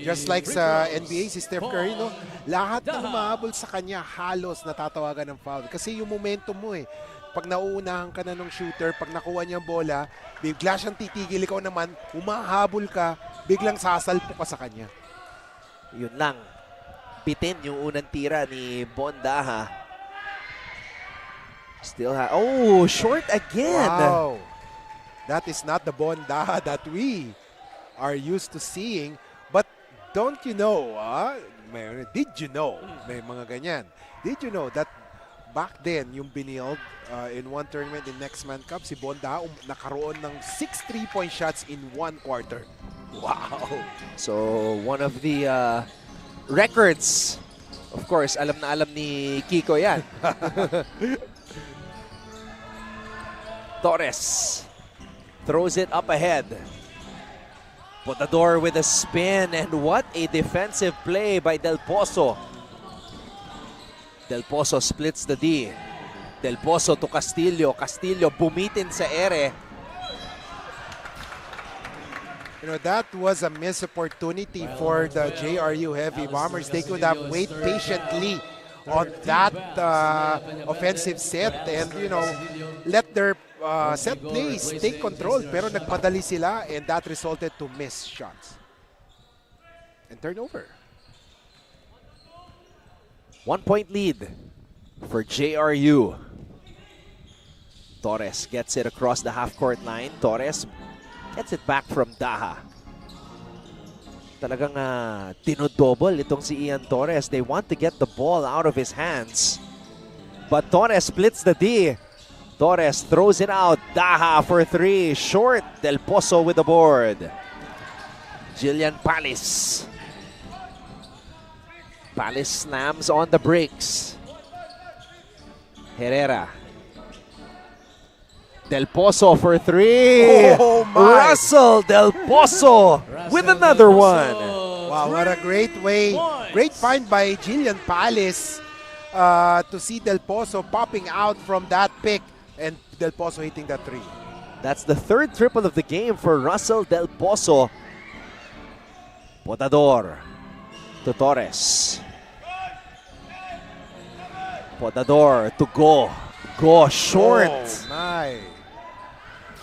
Just like sa NBA, si Steph Curry, no? Lahat ng umahabol sa kanya, halos natatawagan ng foul. Kasi yung momentum mo eh. Pag nauunahan ka na ng shooter, pag nakuha niya bola, bigla siyang titigil, ikaw naman, umahabol ka, biglang sasalpo ka sa kanya. Yun lang. Bitin yung unang tira ni Bondaha. Still short again. Wow. That is not the Bondaha that we are used to seeing. But don't you know, did you know, may mga ganyan, did you know that back then, yung Benilde, in one tournament in Next Man Cup, si Bondaha nakaroon ng 6 3-point shots in 1 quarter. Wow. So, one of the records. Of course, alam na alam ni Kiko yan. Torres throws it up ahead. Potador with a spin, and what a defensive play by Del Pozo. Del Pozo splits the D. Del Pozo to Castillo. Castillo bumitin sa ere. That was a missed opportunity for the JRU Heavy Bombers. They could have waited patiently on that offensive set and, let their set plays take control. Pero nagmadali sila and that resulted to missed shots. And turnover. 1 point lead for JRU. Torres gets it across the half-court line. Torres gets it back from Daha. Talagang dinodouble itong si Ian Torres. They want to get the ball out of his hands. But Torres splits the D. Torres throws it out. Daha for 3. Short. Del Pozo with the board. Jillian Palis. Palis slams on the brakes. Herrera. Del Pozo for 3. Oh my! Russell Del Pozo with another one. Wow, what a great way. Great find by Jillian Palis to see Del Pozo popping out from that pick and Del Pozo hitting that 3. That's the 3rd triple of the game for Russell Del Pozo. Potador to Torres. Potador to Go. Go short. Oh my.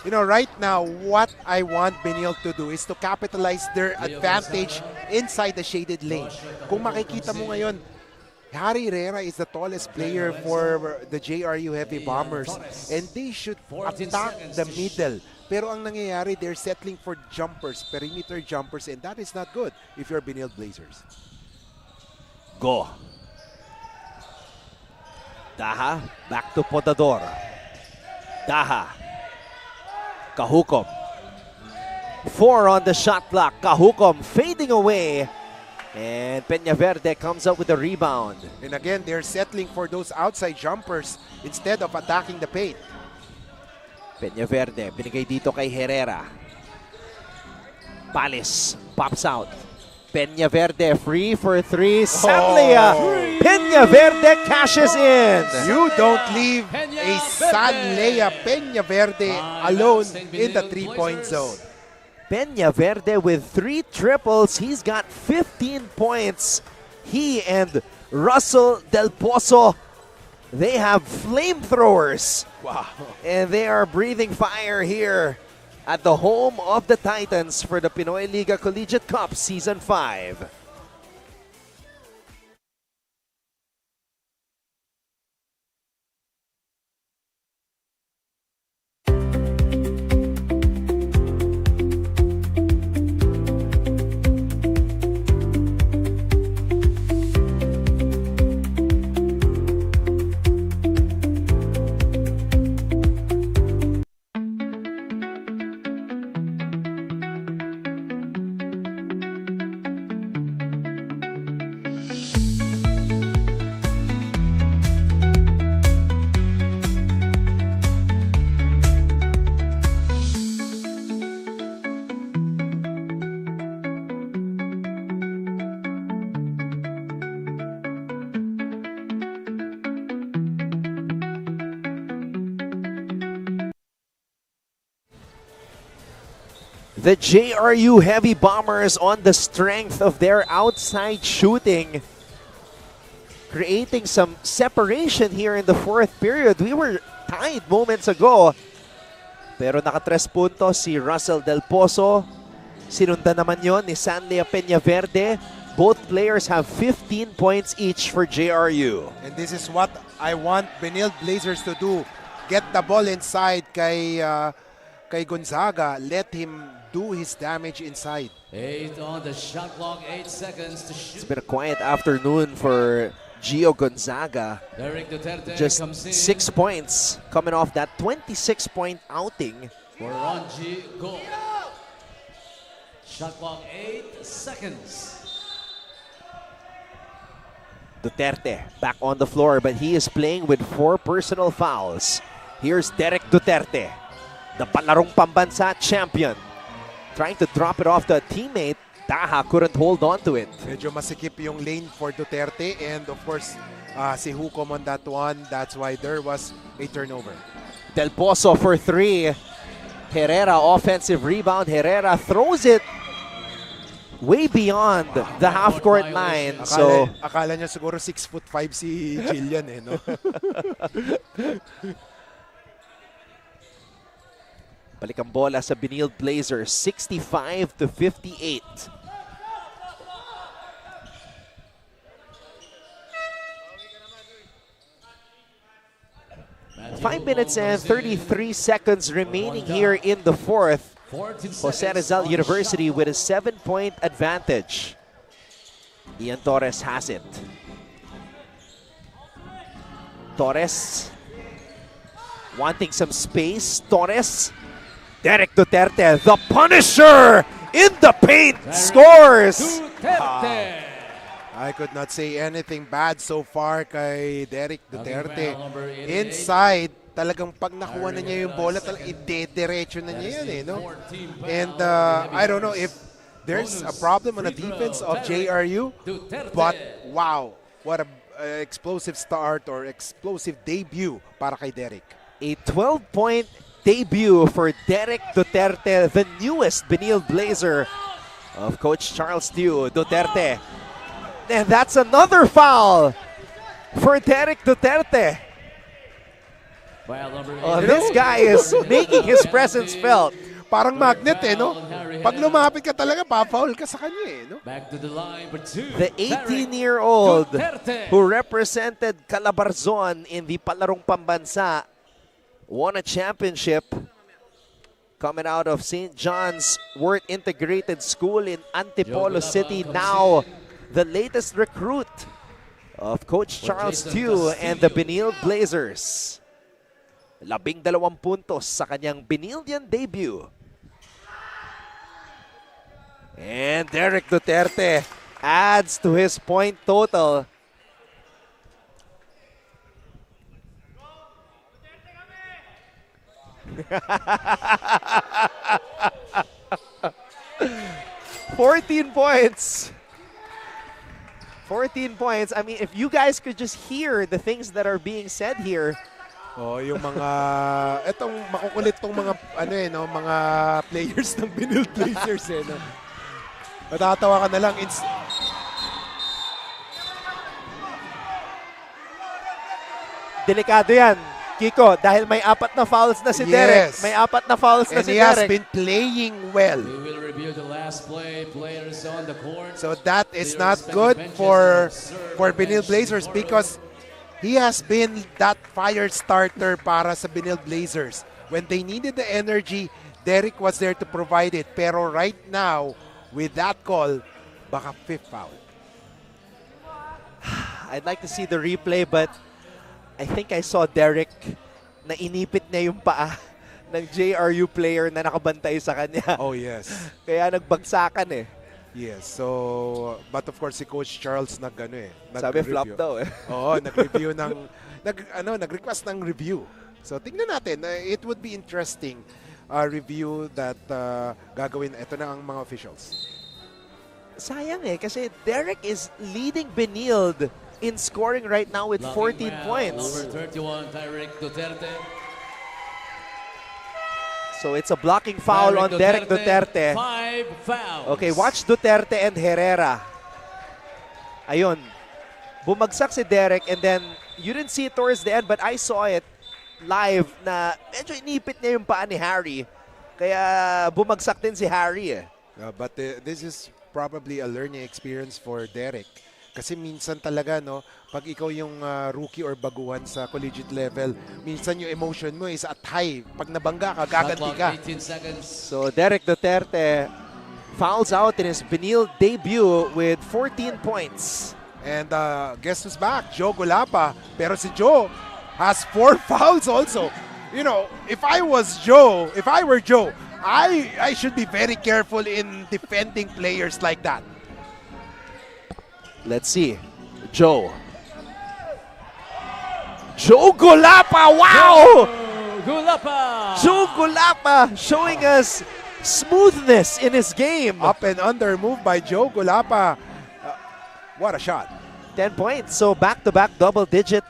Right now, what I want Benilde to do is to capitalize their advantage inside the shaded lane. Kung makikita mo ngayon, Harry Herrera is the tallest player for the JRU Heavy Bombers and they should attack the middle. Pero ang nangyayari, they're settling for jumpers, perimeter jumpers, and that is not good if you're Benilde Blazers. Go. Daha, back to Potador. Daha. Kahukom. 4 on the shot clock. Cajucom fading away. And Peñaverde comes up with a rebound. And again, they're settling for those outside jumpers instead of attacking the paint. Peñaverde, binigay dito kay Herrera. Palis, pops out. Peñaverde free for 3. Sanlea. Peñaverde cashes in. You don't leave a Sanlea Peñaverde alone in the three-point zone. Peñaverde with 3 triples. He's got 15 points. He and Russell Del Pozo, they have flamethrowers. Wow. And they are breathing fire here at the home of the Titans for the Pinoyliga Collegiate Cup Season 5. The JRU Heavy Bombers, on the strength of their outside shooting, creating some separation here in the 4th period. We were tied moments ago, pero naka 3 puntos si Russell Del Pozo. Sinundan naman yon ni Sanlea Peñaverde. Both players have 15 points each for JRU. And this is what I want Benilde Blazers to do. Get the ball inside kay Gonzaga. Let him do his damage inside. 8 on the shot clock, 8 seconds to shoot. It's been a quiet afternoon for Gio Gonzaga. Derek Duterte Just comes in 6 points coming off that 26-point outing. for Ronji Go. Shot clock, 8 seconds. Duterte back on the floor, but he is playing with 4 personal fouls. Here's Derek Duterte, the palarong pambansa champion, trying to drop it off to a teammate. Taha couldn't hold on to it. Medyo masikip yung lane for Duterte, and of course, si Hukom on that one. That's why there was a turnover. Del Pozo for 3. Herrera offensive rebound. Herrera throws it way beyond the half-court line. So Akala niya siguro 6'5" si Jillian eh, no? balik ang bola sa Benilde Blazers, 65-58. Five minutes and 33 seconds remaining here in the 4th. Jose Rizal University with a 7-point advantage. Ian Torres has it. Torres wanting some space. Torres. Derek Duterte, the Punisher, in the paint, scores! Duterte. I could not say anything bad so far kay Derek Duterte. Inside, talagang pag nakuha na niya yung bola, talagang ide-diretso na niya yun eh, no? And I don't know if there's a problem on the defense of JRU, but wow, what a explosive start or explosive debut para kay Derek. A 12-point debut for Derek Duterte, the newest Benilde Blazer of Coach Charles Tew. Duterte. And that's another foul for Derek Duterte. Oh, this guy is making his presence felt. Parang magnet eh, no? Pag lumapit ka talaga, pa-foul ka sa kanya eh, no? Back to the line for 2. The 18-year-old Duterte. who represented Calabarzon in the Palarong Pambansa won a championship coming out of St. John's Wort Integrated School in Antipolo City. Now, the latest recruit of Coach Charles Tew and the Benilde Blazers. 12 puntos sa kanyang Benildian debut. And Derek Duterte adds to his point total. $14 points. 14 points. I mean, if you guys could just hear the things that are being said here. Oh, yung mga etong makukulit tong mga ano eh no, mga players ng Benilde Blazers eh no. Matatawa ka na lang. Delikado yan, Kiko, dahil may 4 na fouls na si Derek. Yes. May 4 na fouls na And si he has Derek. been playing well. We will review the last play. Players on the court. So that is not good for Benilde Blazers because he has been that fire starter para sa Benilde Blazers. When they needed the energy, Derek was there to provide it. Pero right now, with that call, baka 5th foul. I'd like to see the replay, but I think I saw Derek na inipit niya yung paa ng JRU player na nakabantay sa kanya. Oh yes. Kaya nagbagsakan eh. Yes. So, but of course si Coach Charles Sabi flop daw eh. Oo, nag-review ng nag-request ng review. So, tingnan natin. It would be interesting review that gagawin. Ito na ang mga officials. Sayang eh kasi Derek is leading Benilde in scoring right now with 14 points. Number 31, Derek Duterte. So it's a blocking foul on Derek Duterte. 5 fouls. Okay, watch Duterte and Herrera. Ayun. Bumagsak si Derek and then you didn't see it towards the end but I saw it live na medyo inipit niya yung paa ni Harry. Kaya bumagsak din si Harry eh. But this is probably a learning experience for Derek. Kasi minsan talaga, no, pag ikaw yung rookie or baguhan sa collegiate level, minsan yung emotion mo is at high. Pag nabangga ka, gaganti ka. 18 seconds. So Derek Duterte fouls out in his Benilde debut with 14 points. And guess who's back? Joe Golapa. Pero si Joe has 4 fouls also. You know, if I were Joe, I should be very careful in defending players like that. Let's see. Joe Golapa, wow! Gulapa. Joe Golapa showing us smoothness in his game. Up and under move by Joe Golapa. What a shot. 10 points. So back-to-back double-digit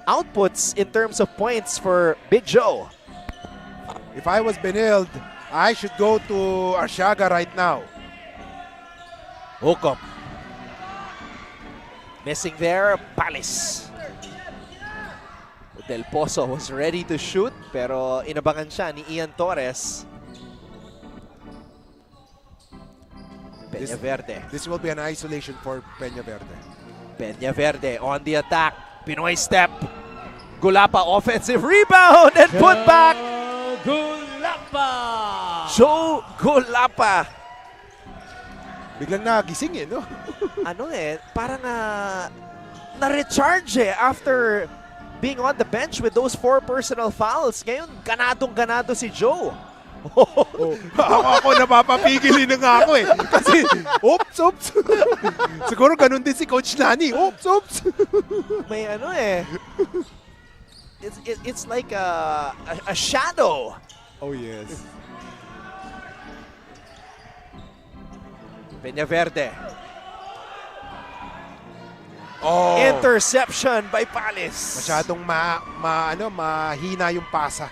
outputs in terms of points for Big Joe. If I was Benilde, I should go to Arshaga right now. Hook up. Missing there, Palis. Del Pozo was ready to shoot pero inabangan siya ni Ian Torres. Peñaverde. This will be an isolation for Peñaverde. Peñaverde on the attack. Pinoy step. Gulapa offensive rebound and put back. Gulapa. Joe Gulapa. Biglang nagising eh, no? Ano eh, parang na-recharge eh after being on the bench with those 4 personal fouls. Ngayon, ganadong-ganado si Joe. Ako napapapigilin na nga ako eh. Kasi, oops. Siguro ganun din si Coach Nani. Oops. May ano eh. It's like a shadow. Oh, yes. Peñaverde. Oh. Interception by Palis. Masyadong mahina yung pasa.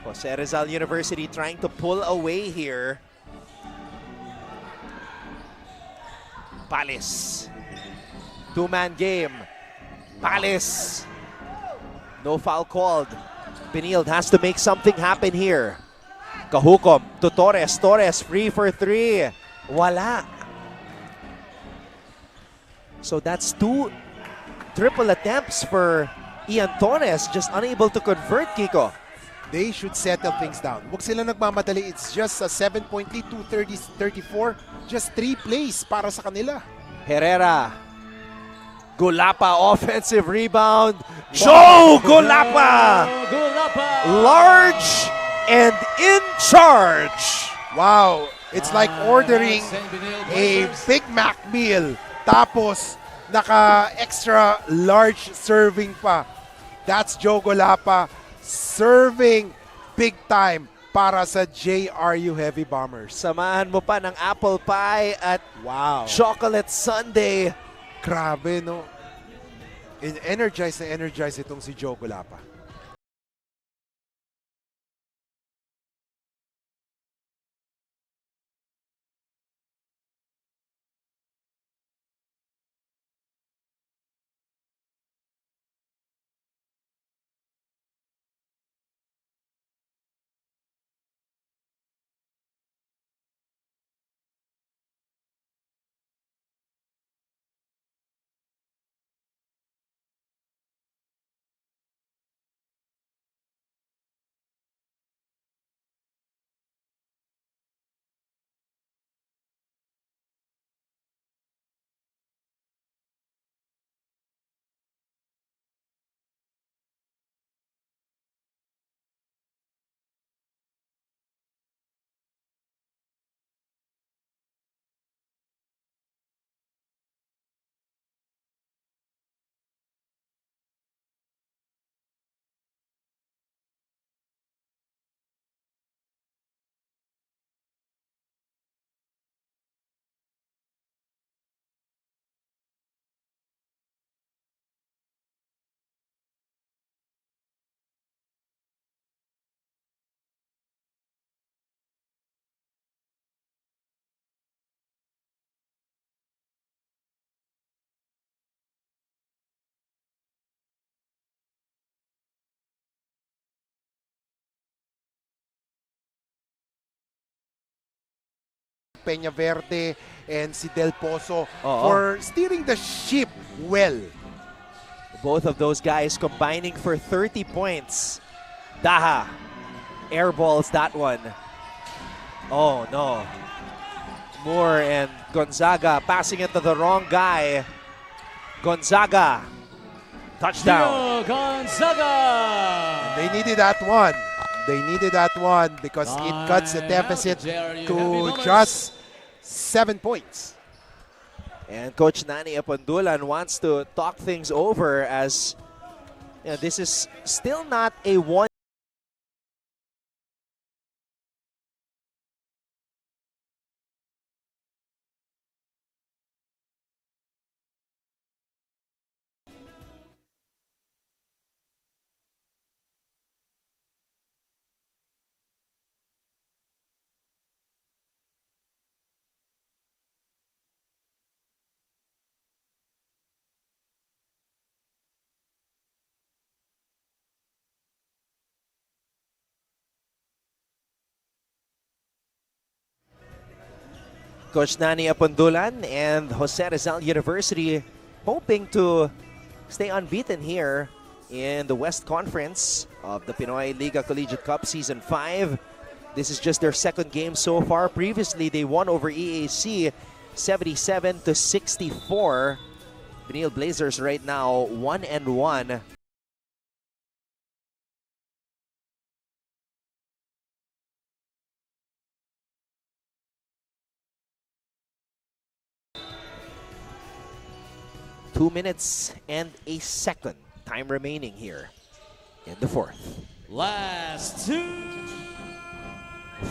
Jose Rizal University trying to pull away here. Palis. 2-man game. Palis. No foul called. Benilde has to make something happen here. Kahukom to Torres. Torres free for 3. Wala. So that's 2 triple attempts for Ian Torres. Just unable to convert, Kiko. They should settle things down. Huwag sila nagmamadali. It's just a 7-point lead, 2:30-34. Just 3 plays para sa kanila. Herrera. Gulapa offensive rebound. Joe Gulapa. Gulapa. Large and in charge. Wow, it's like ordering St. Benilde a Blazers. Big Mac meal tapos naka extra large serving pa. That's Joe Golapa serving big time para sa JRU Heavy Bombers. Samahan mo pa ng apple pie at Wow. chocolate sundae. Grabe, no? Energized na energized itong si Joe Golapa. Peña Verde and si Del Pozo for steering the ship well. Both of those guys combining for 30 points. Daha airballs that one. Oh no. Moore and Gonzaga passing it to the wrong guy. Gonzaga. Touchdown. Gio Gonzaga. They needed that one. They needed that one because it cuts the deficit to just 7 points. And Coach Nani Apandulan wants to talk things over as this is still not a one. Coach Nani Apandulan and Jose Rizal University hoping to stay unbeaten here in the West Conference of the Pinoyliga Collegiate Cup Season 5. This is just their second game so far. Previously, they won over EAC 77-64. Benilde Blazers right now 1-1. Two minutes and a second time remaining here in the fourth. Last two.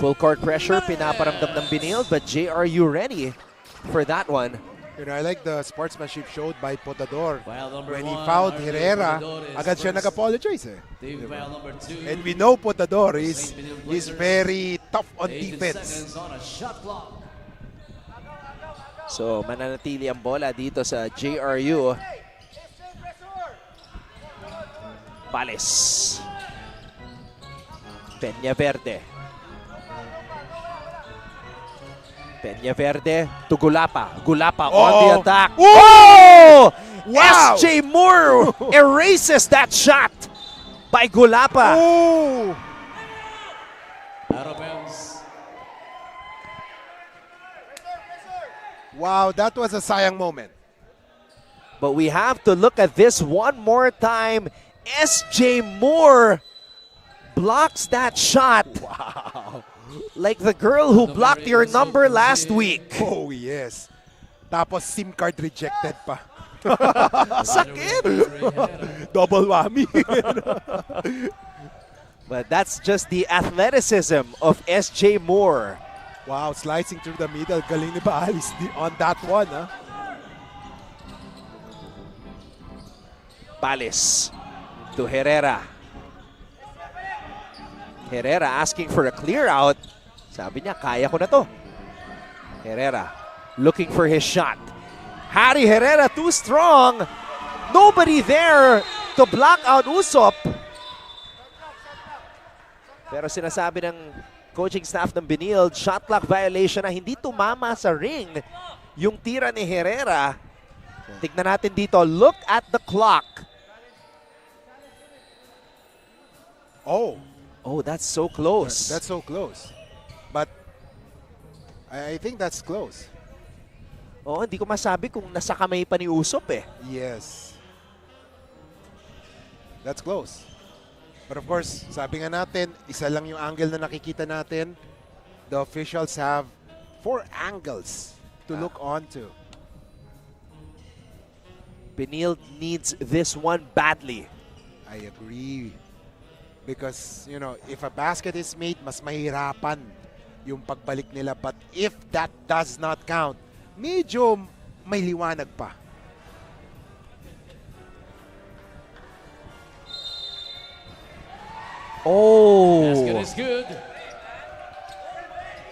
Full court pressure, pinaparamdam ng Benilde, but JRU ready for that one. You know, I like the sportsmanship showed by Potador. Foul number When he one, fouled Arthur Herrera, Potador is agad siya first. nag-apologize eh. Team foul number 2. And we know Potador is St. Benilde he's Blazers. very tough on 18 defense. seconds on a shot clock. So mananatili ang bola dito sa JRU. Pales. Peña Verde. Peña Verde to Gulapa. Gulapa on the attack. Oh! Wow! SJ Moore erases that shot by Gulapa. Oh! Out of bounds. Wow, that was a sayang moment. But we have to look at this one more time. SJ Moore blocks that shot. Wow. Like the girl who blocked your number last week. Oh, yes. Tapos SIM card rejected pa. Sakit! Double whammy. But that's just the athleticism of SJ Moore. Wow, slicing through the middle. Galing ni Baalis on that one. Huh? Palis to Herrera. Herrera asking for a clear out. Sabi niya, kaya ko na to. Herrera looking for his shot. Harry Herrera too strong. Nobody there to block out Usop. Pero sinasabi ng coaching staff ng Benilde, shot clock violation na hindi tumama sa ring yung tira ni Herrera. Tignan natin dito. Look at the clock. Oh. Oh, that's so close. That's so close. But I think that's close. Oh, hindi ko masabi kung nasa kamay pa ni Usop eh. Yes. That's close. But of course, sabi nga natin, isa lang yung angle na nakikita natin. The officials have 4 angles to look onto. Benilde needs this one badly. I agree. Because, you know, if a basket is made, mas mahirapan yung pagbalik nila. But if that does not count, medyo may liwanag pa. Oh! Basket is good.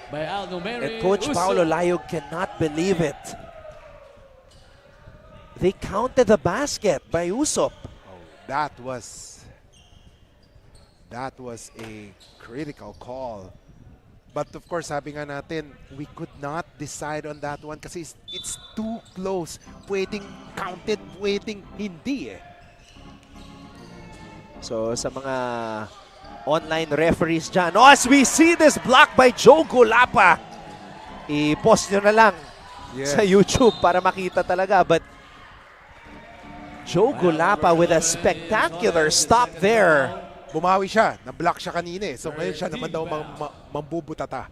By Aldo Mary. And Coach Usop. Paolo Layo cannot believe it. They counted the basket by Usop. Oh, that was a critical call. But of course, sabi nga natin, we could not decide on that one kasi it's too close. Pwedeng counted, pwedeng hindi eh. So sa mga online referees dyan, oh, as we see this block by Joe Gulapa, i-post nyo na lang sa YouTube para makita talaga. But Joe Gulapa with a spectacular stop there. Bumawi siya. Na-block siya kanina eh. So ngayon siya naman daw mambubutata.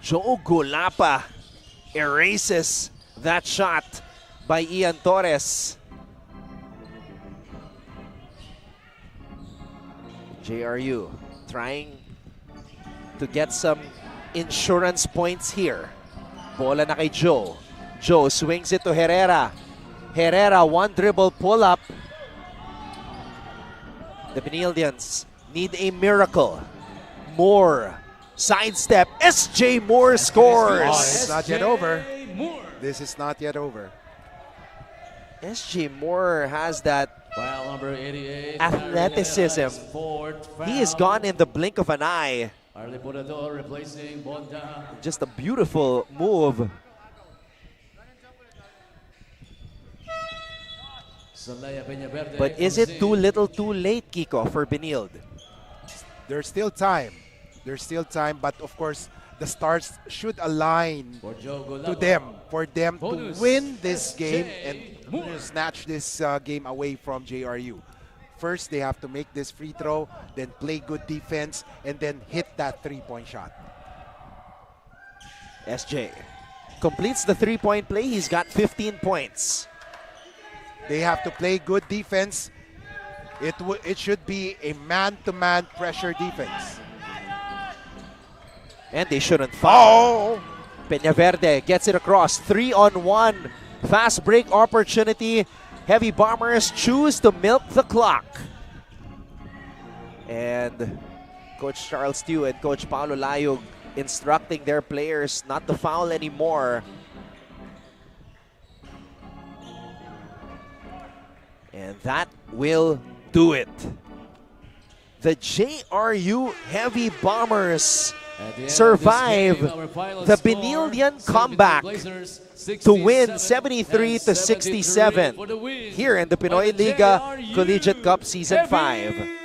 Joe Gulapa erases that shot by Ian Torres. JRU trying to get some insurance points here. Bola na kay Joe. Joe swings it to Herrera. Herrera, one dribble pull-up. The Benildians need a miracle. Moore, sidestep. SJ Moore scores. Oh, it's not yet over. Moore. This is not yet over. SJ Moore has that Foul number 88. athleticism. He is gone in the blink of an eye. Arlie Bonador replacing Bonda. Just a beautiful move. But is it too little too late, Kiko, for Benilde? There's still time. There's still time, but of course, the stars should align to them for them to win this game and snatch this game away from JRU. First, they have to make this free throw, then play good defense, and then hit that three-point shot. SJ completes the three-point play. He's got 15 points. They have to play good defense. It should be a man-to-man pressure defense. And they shouldn't foul. Oh! Peñaverde gets it across. 3-on-1. Fast break opportunity. Heavy Bombers choose to milk the clock. And Coach Charles Tew and Coach Paolo Layog instructing their players not to foul anymore. And that will do it. The JRU Heavy Bombers survive the Benildian comeback to win 73-67 here in the Pinoyliga Collegiate Cup Season 5.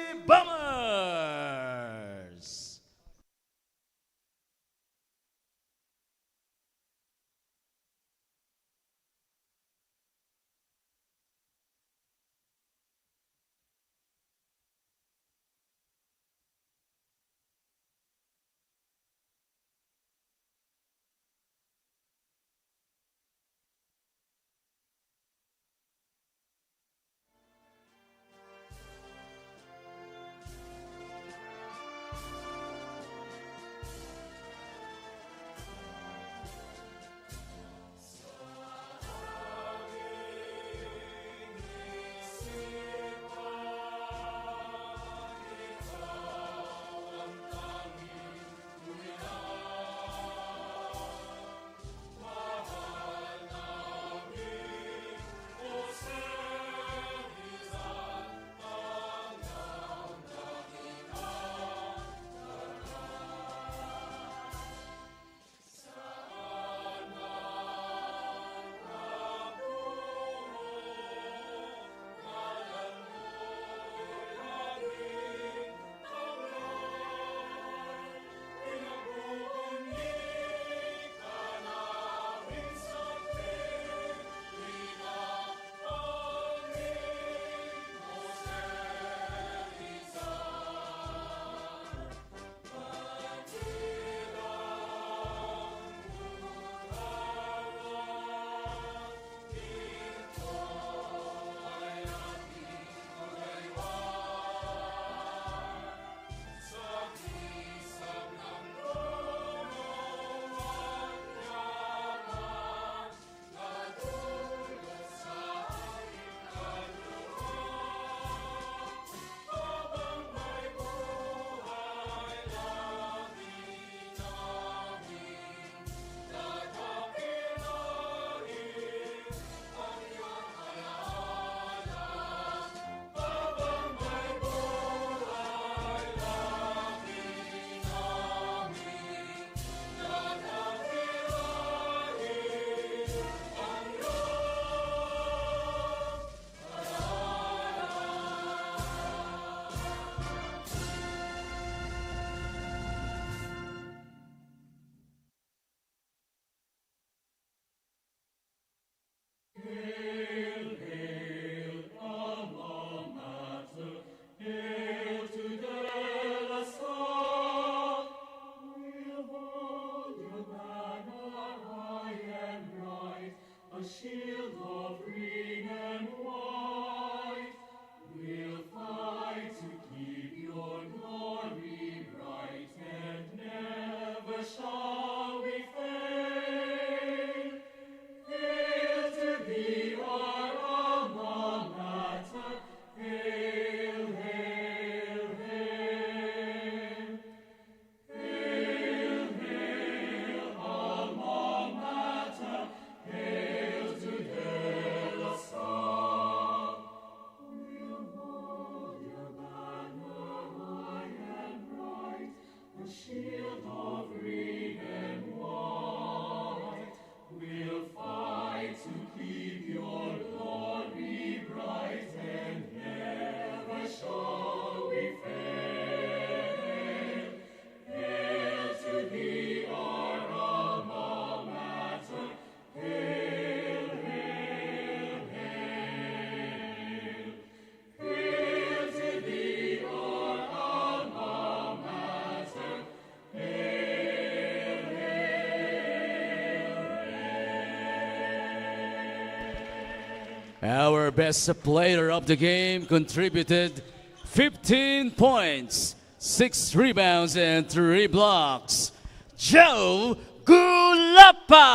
Our best player of the game contributed 15 points, 6 rebounds, and 3 blocks. Joe Gulapa!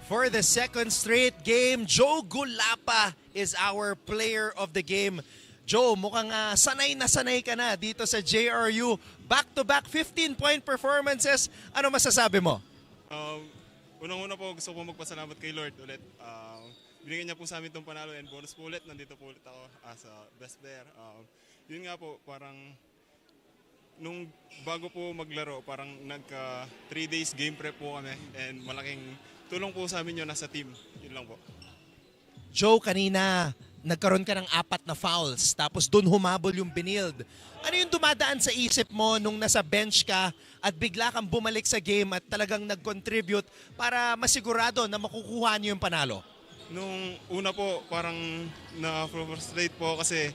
For the second straight game, Joe Gulapa is our player of the game. Joe, mukhang sanay na sanay ka na dito sa JRU. Back-to-back 15-point performances. Ano masasabi mo? Unang-una po, gusto ko magpasalamat kay Lord ulit. Binigyan niya po sa amin itong panalo and bonus po ulit. Nandito po ulit ako as a best player. Yun nga po, parang nung bago po maglaro, parang nagka 3 days game prep po kami and malaking tulong po sa amin yun nasa team. Yun lang po. Joe, kanina nagkaroon ka ng 4 na fouls tapos doon humabol yung Benilde. Ano yung dumadaan sa isip mo nung nasa bench ka at bigla kang bumalik sa game at talagang nag-contribute para masigurado na makukuha niyo yung panalo? Nung una po, parang na-frustrate po kasi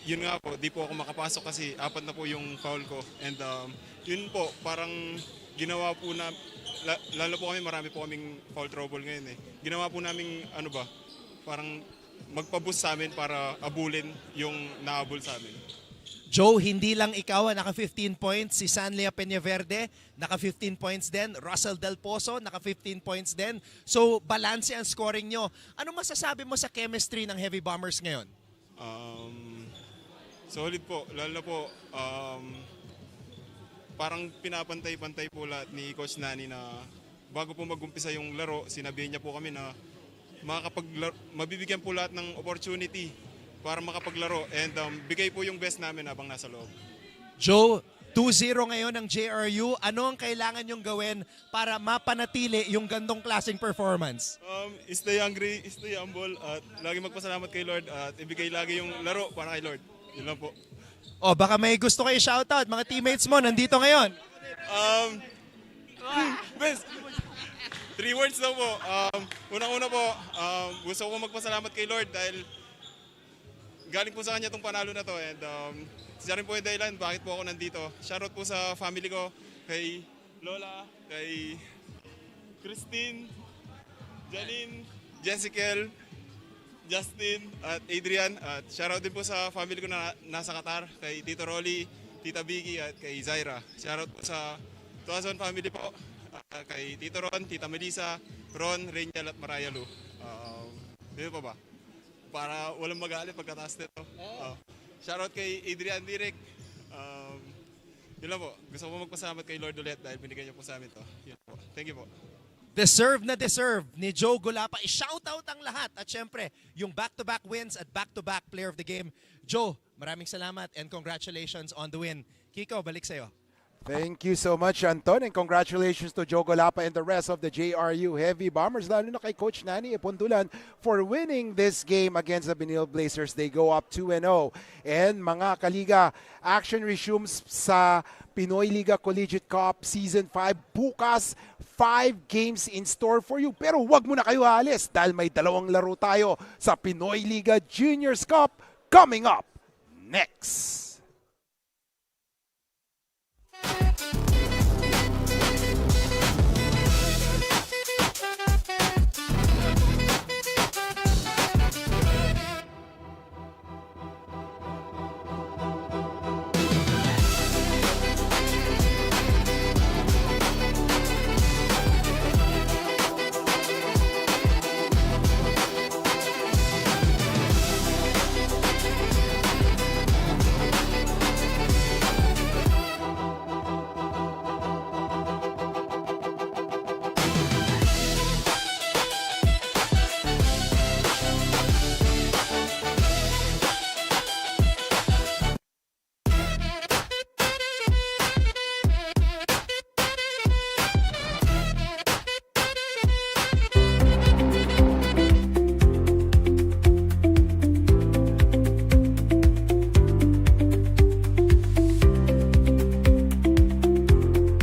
yun nga po, di po ako makapasok kasi 4 na po yung foul ko. And yun po, parang ginawa po na, lalo po kami, marami po kaming foul trouble ngayon eh. Ginawa po namin, parang magpaboost sa amin para abulin yung naabol sa amin. Joe, hindi lang ikaw ang naka-15 points. Si Sanlia Peñaverde, naka-15 points din. Russell Del Pozo, naka-15 points din. So, balanse ang scoring nyo. Ano masasabi mo sa chemistry ng Heavy Bombers ngayon? Solid po. Lalo po, parang pinapantay-pantay po lahat ni Coach Nani na bago po mag-umpisa yung laro, sinabihan niya po kami na mabibigyan po lahat ng opportunity para makapaglaro and bigay po yung best namin habang nasa loob. Joe, 2-0 ngayon ng JRU. Ano ang kailangan nyong gawin para mapanatili yung gandong klaseng performance? Stay hungry, stay humble at lagi magpasalamat kay Lord at ibigay lagi yung laro para kay Lord. Yun lang po. O baka may gusto kayo shoutout, mga teammates mo nandito ngayon. Best. 3 words daw po. Unang-una po, gusto ko magpasalamat kay Lord dahil galing po sa kanya itong panalo na to and siya rin po yung dahilan bakit po ako nandito. Shoutout po sa family ko, kay Lola, kay Christine, Janine, Jessica, Justin, at Adrian. At shoutout din po sa family ko na nasa Qatar, kay Tito Rolly, Tita Biggie, at kay Zaira. Shoutout po sa Tuazon family po, kay Tito Ron, Tita Melissa, Ron, Rangel, at Mariah Lu. Dito pa ba? Para walang magalit pagkataas nito. Shoutout kay Adrian Direk. Yun lang po. Gusto ko magpasalamat kay Lord ulit dahil binigyan niya po sa amin to. Yun po. Thank you po. Deserve na deserve ni Joe Gulapa. I-shoutout ang lahat. At syempre, yung back-to-back wins at back-to-back player of the game. Joe, maraming salamat and congratulations on the win. Kiko, balik sa'yo. Thank you so much, Anton, and congratulations to Joe Gulapa and the rest of the JRU Heavy Bombers, lalo na kay Coach Nani Epuntulan for winning this game against the Benilde Blazers. They go up 2-0. And mga kaliga, action resumes sa Pinoyliga Collegiate Cup Season 5. Bukas, 5 games in store for you. Pero wag muna kayo halis dahil may 2 laro tayo sa Pinoyliga Juniors Cup coming up next.